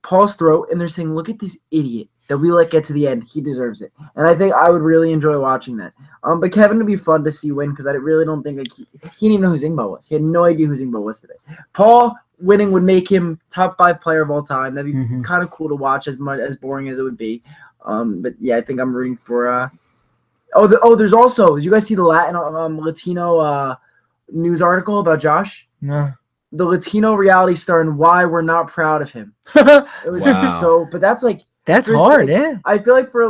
Paul's throat, and they're saying, "Look at this idiot that we let get to the end. He deserves it." And I think I would really enjoy watching that. But Kevin would be fun to see win because I really don't think like he didn't even know who ZINGBOT was. He had no idea who ZINGBOT was today. Paul winning would make him top 5 player of all time. That'd be kind of cool to watch, as boring as it would be. But yeah, I think I'm rooting for. There's also. Did you guys see the Latino news article about Josh? No. The Latino reality star and why we're not proud of him. It was Wow. but that's like That's hard, like, yeah. I feel like for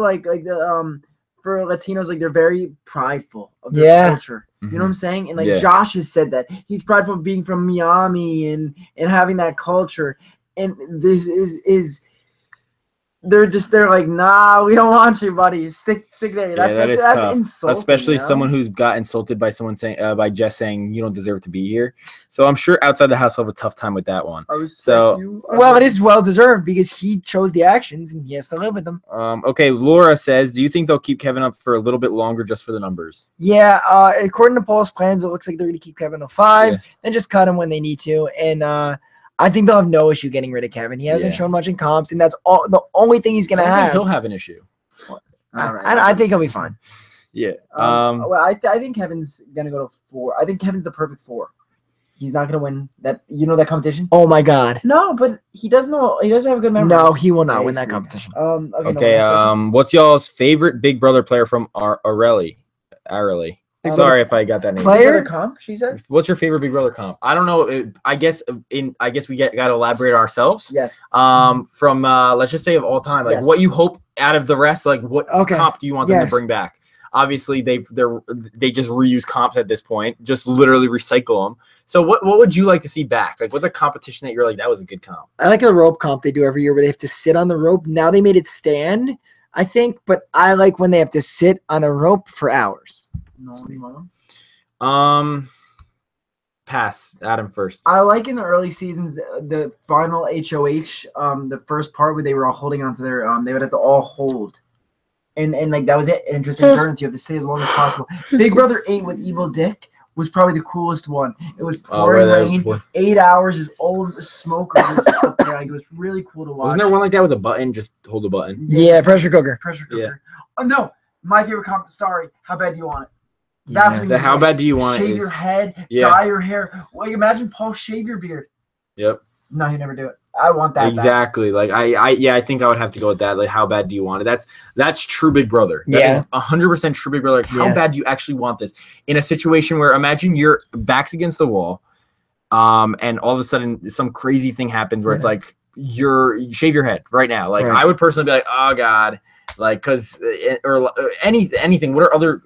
for Latinos, like they're very prideful of their culture. You know what I'm saying? And like Josh has said that he's prideful of being from Miami and having that culture. And this is they're like, nah, we don't want you, buddy. Stick there. That's tough. insulting, Especially someone who's got insulted by someone saying by Jess saying you don't deserve to be here. So I'm sure outside the house will have a tough time with that one. Well, it is well deserved because he chose the actions and he has to live with them. Okay, Laura says, do you think they'll keep Kevin up for a little bit longer just for the numbers? Yeah, according to Paul's plans, it looks like they're going to keep Kevin till 5 and just cut him when they need to. And I think they'll have no issue getting rid of Kevin. He hasn't shown much in comps, and that's the only thing he's going to have. He'll have an issue. I think he'll be fine. Yeah. Well, I think Kevin's going to go to 4. I think Kevin's the perfect 4. He's not going to win that. You know that competition? Oh my God. No, but he doesn't know. He doesn't have a good memory. No, he will not win that competition. Okay. What's y'all's favorite Big Brother player from Areli? Sorry if I got that name. Player comp, she said. What's your favorite Big Brother comp? I don't know. I guess we got to elaborate ourselves. Yes. From let's just say of all time, like what you hope out of the rest, like what comp do you want them to bring back? Obviously, they just reuse comps at this point, just literally recycle them. So what would you like to see back? Like, what's a competition that you're like that was a good comp? I like the rope comp they do every year where they have to sit on the rope. Now they made it stand, I think, but I like when they have to sit on a rope for hours. Pass. Adam first. I like in the early seasons the final HOH, the first part where they were all holding onto their they would have to all hold. And like that was it. Interesting turns. You have to stay as long as possible. Big Brother 8 with Evil Dick was probably the coolest one. It was pouring rain. 8 hours. His old smoker was up there. Like, it was really cool to watch. Wasn't there one like that with a button? Just hold the button. Yeah, pressure cooker. Yeah. Oh no, my favorite comment. Sorry, how bad do you want it? That's the how bad do you want shave it? Your head, dye your hair. Like imagine Paul shave your beard. Yep. No, he never do it. I want that. Exactly. Like I think I would have to go with that. Like how bad do you want it? That's true Big Brother. That is 100% true Big Brother. Like how bad do you actually want this? In a situation where imagine your back's against the wall, and all of a sudden some crazy thing happens where it's like you shave your head right now. Like I would personally be like, oh God. Like, cause or anything. What are other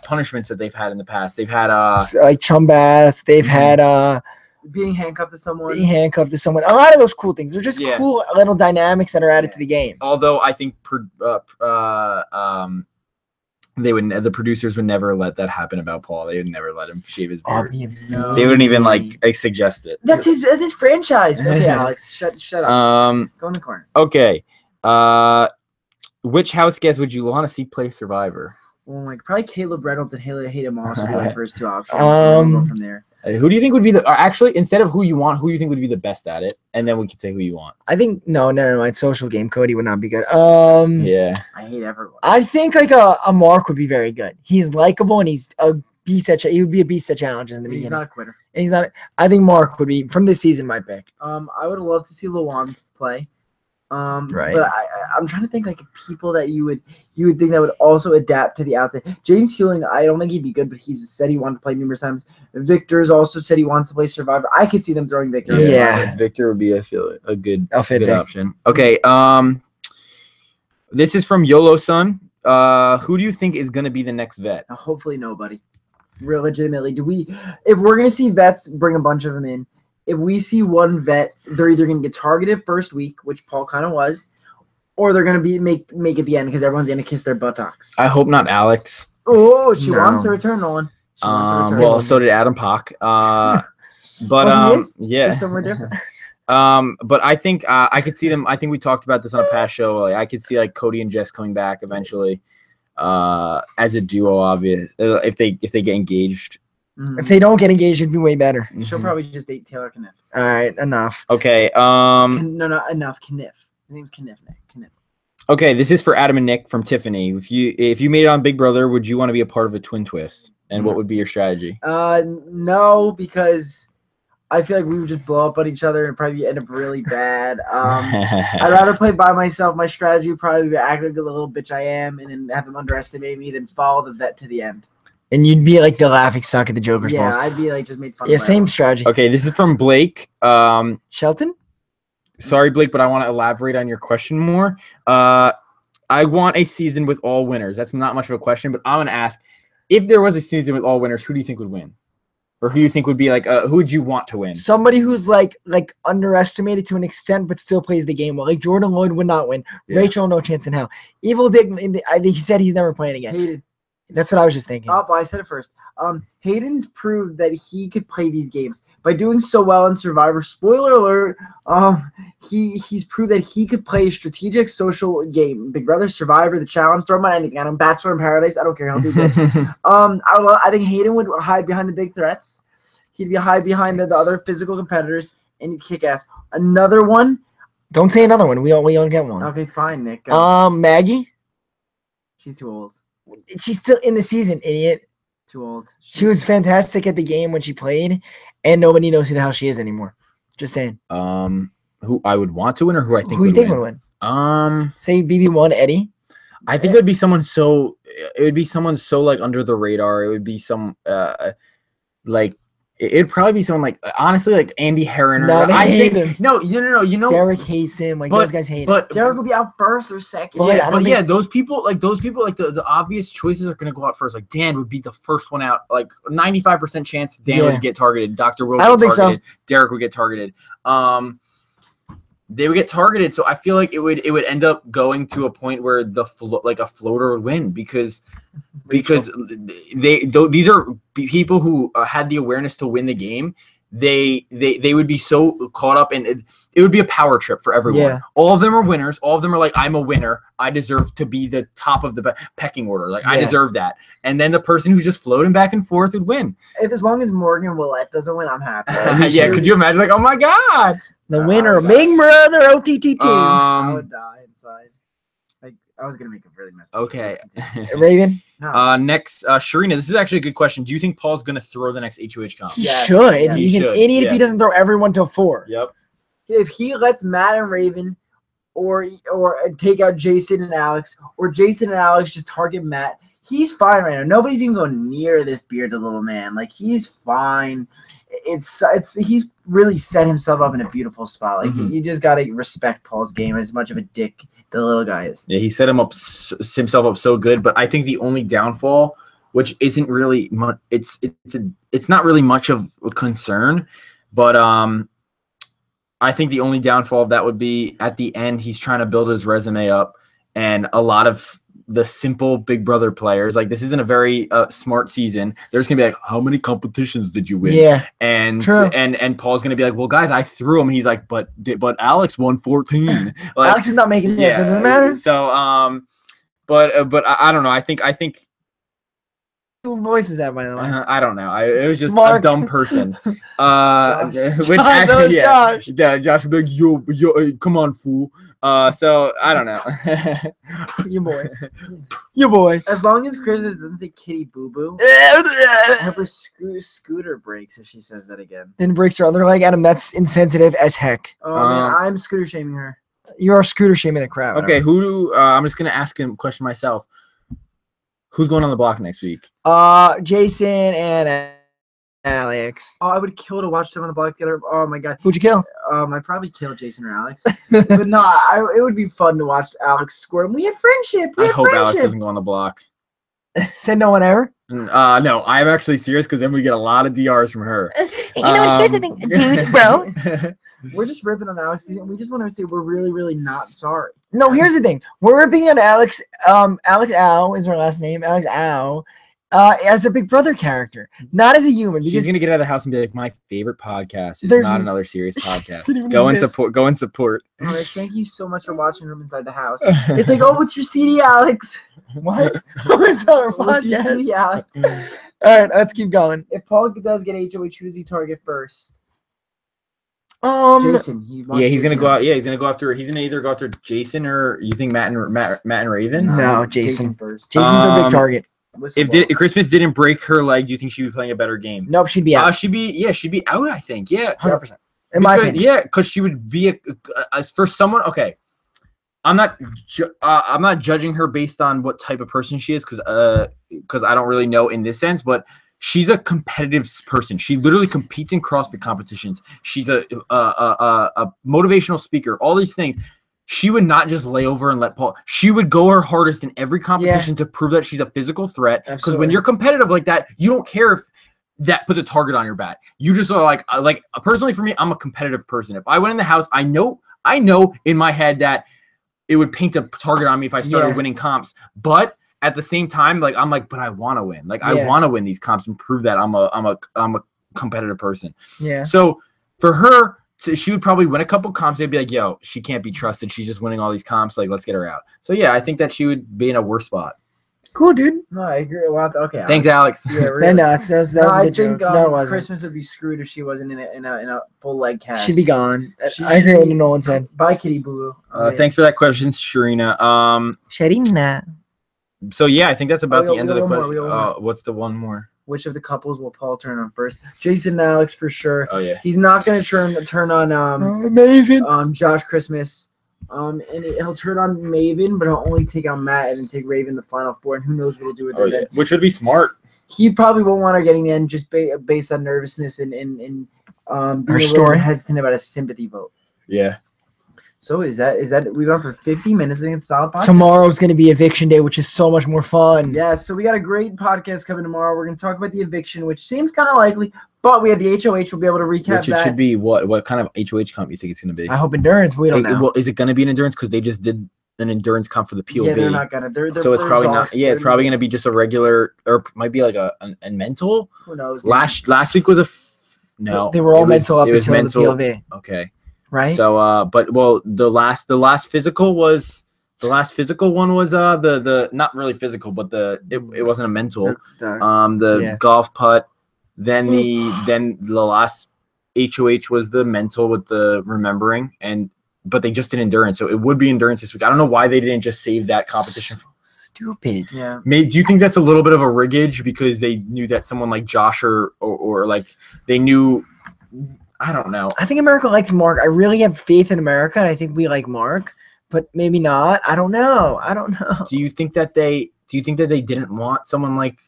punishments that they've had in the past? They've had like chum baths. They've had being handcuffed to someone. A lot of those cool things. They're just cool little dynamics that are added to the game. Although I think the producers would never let that happen about Paul. They would never let him shave his beard. They wouldn't even like suggest it. That's his franchise. Okay, Alex, shut up. Go in the corner. Okay. Which house guest would you want to see play Survivor? Well, like probably Caleb Reynolds and Haley Hayden Moss would be my first 2 options. We'll go from there. Who do you think would be actually instead of who you want, who you think would be the best at it, and then we can say who you want. I think never mind. Social game, Cody would not be good. Yeah, I hate everyone. I think like a Mark would be very good. He's likable and he's a beast at. He would be a beast at challenges in the beginning. He's not a quitter. And he's not. I think Mark would be from this season my pick. I would love to see Luan play. Right. But I'm trying to think like people that you would think that would also adapt to the outside. James Hewling, I don't think he'd be good, but he's said he wanted to play numerous times. Victor's also said he wants to play Survivor. I could see them throwing Victor. Yeah. Victor would be a good option. Okay. This is from YOLO Son. Who do you think is gonna be the next vet? Hopefully nobody. Real legitimately. If we're gonna see vets, bring a bunch of them in. If we see one vet, they're either going to get targeted first week, which Paul kind of was, or they're going to make it the end because everyone's going to kiss their buttocks. I hope not Alex. Oh, she wants to return, Nolan. Well, so did Adam Pock. But yeah, just somewhere different. But I think I could see them. I think we talked about this on a past show. Like, I could see like Cody and Jess coming back eventually, as a duo. Obvious if they get engaged. If they don't get engaged, it'd be way better. She'll probably just date Taylor Kniff. All right, enough. Okay. No, enough. Kniff. His name's Kniff. Okay, this is for Adam and Nick from Tiffany. If you made it on Big Brother, would you want to be a part of a twin twist? And what would be your strategy? No, because I feel like we would just blow up on each other and probably end up really bad. I'd rather play by myself. My strategy would probably be act like the little bitch I am and then have them underestimate me, then follow the vet to the end. And you'd be like the laughing stock at the Joker's balls. Yeah, I'd be like just made fun Yeah, of my same own. strategy. Okay, this is from Blake. Shelton? Sorry, Blake, but I want to elaborate on your question more. I want a season with all winners. That's not much of a question, but I'm going to ask, if there was a season with all winners, who do you think would win? Or who do you think would be like, who would you want to win? Somebody who's like underestimated to an extent, but still plays the game well. Like Jordan Lloyd would not win. Yeah. Rachel, no chance in hell. Evil Dick, he said he's never playing again. Hayden. That's what I was just thinking. Oh, I said it first. Hayden's proved that he could play these games by doing so well in Survivor. Spoiler alert. He's proved that he could play a strategic social game. Big Brother, Survivor, The Challenge, throw him on anything. I don't Bachelor in Paradise. I don't care. He'll do good. I think Hayden would hide behind the big threats. He'd be hide behind the other physical competitors, and he'd kick ass. Another one. Don't say another one. We all get one. Okay, fine, Nick. Maggie. She's too old. She's still in the season, idiot. Too old. She was fantastic at the game when she played, and nobody knows who the hell she is anymore. Just saying. Who I would want to win, or who I think who would you think win? would win? Say BB1 Eddie. I think it would be someone so. It would be someone so like under the radar. It would be some like. It'd probably be someone like, honestly, like Andy Herron. Or No, they hate him. No. Derek hates him. Like those guys hate him. But Derek will be out first or second. Those people, like the obvious choices are gonna go out first. Like Dan would be the first one out. Like 95% chance Dan would get targeted. Dr. Will. I don't think so. Derek would get targeted. They would get targeted. So I feel like it would end up going to a point where a floater would win because these are people who had the awareness to win the game. They would be so caught up in it would be a power trip for everyone. Yeah. All of them are winners. All of them are like, I'm a winner. I deserve to be the top of the pecking order. Like I deserve that. And then the person who's just floating back and forth would win. As long as Morgan Willett doesn't win, I'm happy. Yeah, could you imagine? Like, oh my God. The winner, Big Brother OTT2. I would die inside. I was gonna make a really messed up. Okay. Raven. No. Next, Sharina. This is actually a good question. Do you think Paul's gonna throw the next HOH comp? He should. Yeah, He's an idiot if he doesn't throw everyone till 4. Yep. If he lets Matt and Raven, or take out Jason and Alex, or Jason and Alex just target Matt, he's fine right now. Nobody's even going near this bearded little man. Like he's fine. He's really set himself up in a beautiful spot. Like you just gotta respect Paul's game as much of a dick the little guy is. Yeah, he set himself up so good. But I think the only downfall, which isn't really much, it's not really much of a concern. But I think the only downfall of that would be at the end he's trying to build his resume up, and a lot of the simple Big Brother players, like this isn't a very smart season. There's gonna be like, how many competitions did you win? Yeah, and Paul's gonna be like, well, guys, I threw him. And he's like, but Alex won 14. Like, Alex is not making it, so it doesn't matter. So but I don't know. I think. Who voice is that, by the way? I don't know. It was just Mark. a dumb person. Josh. Josh would be like, yo, come on, fool. So I don't know. Your boy. As long as Chris doesn't say kitty boo boo, I hope her scooter breaks if she says that again. Then breaks her other leg, Adam. That's insensitive as heck. Oh man, I'm scooter shaming her. You are scooter shaming the crowd. Okay, I'm just gonna ask him a question myself. Who's going on the block next week? Jason and Alex. Oh, I would kill to watch them on the block together. Oh my God. Who'd you kill? I'd probably kill Jason or Alex. But no, it would be fun to watch Alex score. We have friendship. I hope Alex doesn't go on the block. Said no one ever? No, I'm actually serious because then we get a lot of DRs from her. Here's the thing, dude, bro. We're just ripping on Alex. We just want to say we're really, really not sorry. No, here's the thing. We're ripping on Alex. Alex Au is her last name. Alex Au. As a Big Brother character, not as a human. She's gonna get out of the house and be like, "My favorite podcast is not another serious podcast." Go and support. All right, thank you so much for watching from inside the house. It's like, oh, what's your CD, Alex? What? What's our podcast? What's your CD, Alex? All right, let's keep going. If Paul does get HOH, who does he target first? Jason. Yeah, he's gonna go out. Yeah, he's gonna go after. He's gonna either go after Jason or you think Matt and Raven. No, Jason first. Jason's their big target. If Christmas didn't break her leg, do you think she'd be playing a better game? Nope, she'd be out. She'd be out. I think. Yeah, 100%. In my opinion. Yeah, because she would be for someone. Okay, I'm not judging her based on what type of person she is, because I don't really know in this sense, but she's a competitive person. She literally competes in CrossFit competitions. She's a motivational speaker. All these things. She would not just lay over and let Paul. She would go her hardest in every competition to prove that she's a physical threat. Because when you're competitive like that, you don't care if that puts a target on your back. You just are like personally for me, I'm a competitive person. If I went in the house, I know in my head that it would paint a target on me if I started winning comps. But at the same time, like I'm like, but I want to win. Like I want to win these comps and prove that I'm a competitive person. Yeah. So for her, she would probably win a couple comps. They'd be like, yo, she can't be trusted. She's just winning all these comps. Like, let's get her out. So yeah, I think that she would be in a worse spot. Cool, dude. No, I agree a lot. Okay. Thanks, Alex. Yeah, really. That was the joke. No, it wasn't. Christmas would be screwed if she wasn't in a full leg cast. She'd be gone. I agree with what Nolan said. Bye, Kitty Boo. Thanks for that question, Sharina. Sharina. So yeah, I think that's about the end of the question. What's the one more? Which of the couples will Paul turn on first? Jason and Alex for sure. Oh yeah. He's not gonna turn on Maven. Josh Christmas. And he'll turn on Maven, but he'll only take out Matt and then take Raven the final four, and who knows what he'll do with it. Yeah. Which would be smart. He probably won't want her getting in just based on nervousness and being a little hesitant about a sympathy vote. Yeah. So is that we've gone for 50 minutes? I think it's solid podcast. Tomorrow's going to be eviction day, which is so much more fun. Yeah, so we got a great podcast coming tomorrow. We're going to talk about the eviction, which seems kind of likely, but we have the HOH. We'll be able to recap which it should be what kind of HOH comp you think it's going to be? I hope endurance, but we don't know. Well, is it going to be an endurance because they just did an endurance comp for the POV? Yeah, they're not going to. They're so it's probably not. Yeah, it's probably going to be just a regular, or might be like a mental. Who knows? Last week was no. They were all mental up until the POV. Okay. Right. So, the last physical one was the not really physical, but it wasn't a mental. Golf putt. Then the last HOH was the mental with the remembering, but they just did endurance, so it would be endurance this week. I don't know why they didn't just save that competition. So stupid. Yeah. Do you think that's a little bit of a riggage because they knew that someone like Josh or like they knew? I don't know. I think America likes Mark. I really have faith in America, and I think we like Mark, but maybe not. I don't know. Do you think that they didn't want someone like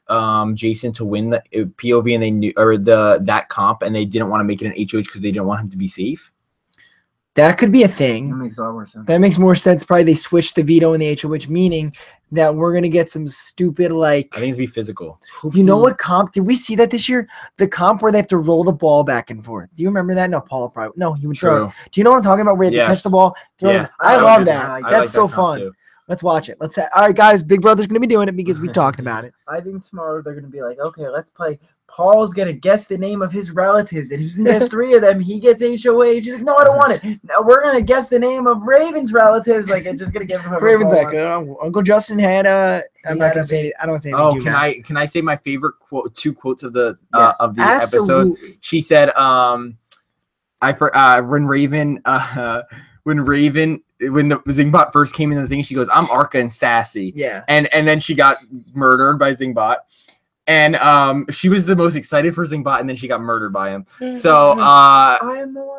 Jason to win the POV and they knew that comp and they didn't want to make it an HOH because they didn't want him to be safe? That could be a thing. That makes a lot more sense. That makes more sense. Probably they switched the veto in the HOH, meaning that we're going to get some stupid, like... I think it's be physical. You know what comp? Did we see that this year? The comp where they have to roll the ball back and forth. Do you remember that? No, Paul probably... No, he would throw it. Do you know what I'm talking about? Where you have to catch the ball? I love that. That's so fun. Too. Let's watch it. All right, guys, Big Brother's going to be doing it because we talked about it. I think tomorrow they're going to be like, okay, let's play. Paul's going to guess the name of his relatives, and he can guess 3 of them. He gets HOH. He's like, no, I don't want it. Now we're going to guess the name of Raven's relatives. Like, it's just going to give him a Raven's like, Uncle Justin had I'm not going to say anything. I don't want to say anything. Oh, can I say my favorite quote? 2 quotes of the episode. She said, when the ZINGBOT first came in the thing, she goes, I'm Arca and Sassy. Yeah. And then she got murdered by ZINGBOT. And she was the most excited for ZINGBOT, and then she got murdered by him. So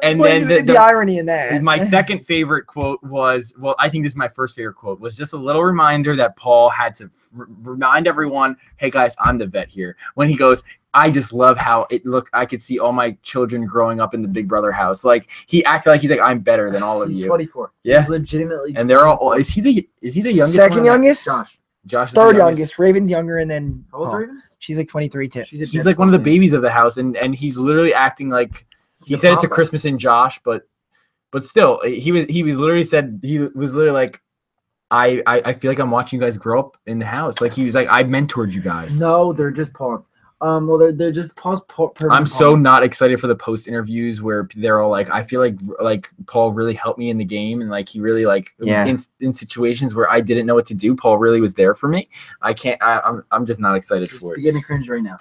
and then the irony in that. My second favorite quote was, well, I think this is my first favorite quote, was just a little reminder that Paul had to remind everyone, hey guys, I'm the vet here. When he goes, I just love how it looked. I could see all my children growing up in the Big Brother house. Like he acted like he's like, I'm better than all of you. He's 24. Yeah, he's legitimately. And they're all. Is he the youngest? Second youngest. Josh. Third youngest. Raven's younger, and then how old's Raven? She's like 23 too. He's like one of the babies of the house, and he's literally acting like he said it to Christmas and Josh, but still, he was literally like. I feel like I'm watching you guys grow up in the house. Like he was like, I mentored you guys. No, they're just pawns. Well, they're just pawns. I'm so not excited for the post interviews where they're all like, I feel like Paul really helped me in the game, and like he really in situations where I didn't know what to do, Paul really was there for me. I'm just not excited for it. You're getting cringe right now.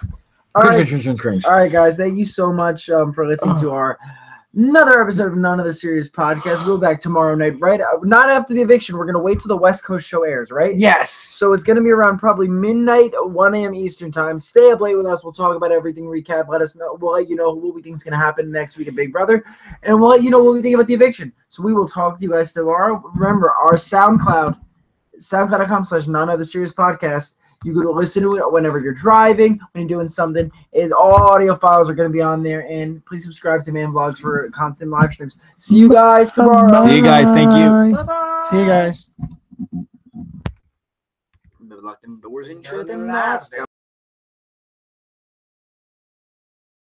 Cringe. All right, guys, thank you so much for listening to our another episode of None of the Serious Podcast. We'll be back tomorrow night, right? Not after the eviction. We're going to wait till the West Coast show airs, right? Yes. So it's going to be around probably midnight, 1 a.m. Eastern time. Stay up late with us. We'll talk about everything, recap. Let us know. We'll let you know what we think is going to happen next week at Big Brother. And we'll let you know what we think about the eviction. So we will talk to you guys tomorrow. Remember, our SoundCloud, soundcloud.com/None of the Serious Podcast. You go to listen to it whenever you're driving, when you're doing something. All audio files are going to be on there. And please subscribe to Man Vlogs for constant live streams. See you guys tomorrow. See you guys. Thank you. Bye-bye. See you guys. Lock them doors and shut them knobs.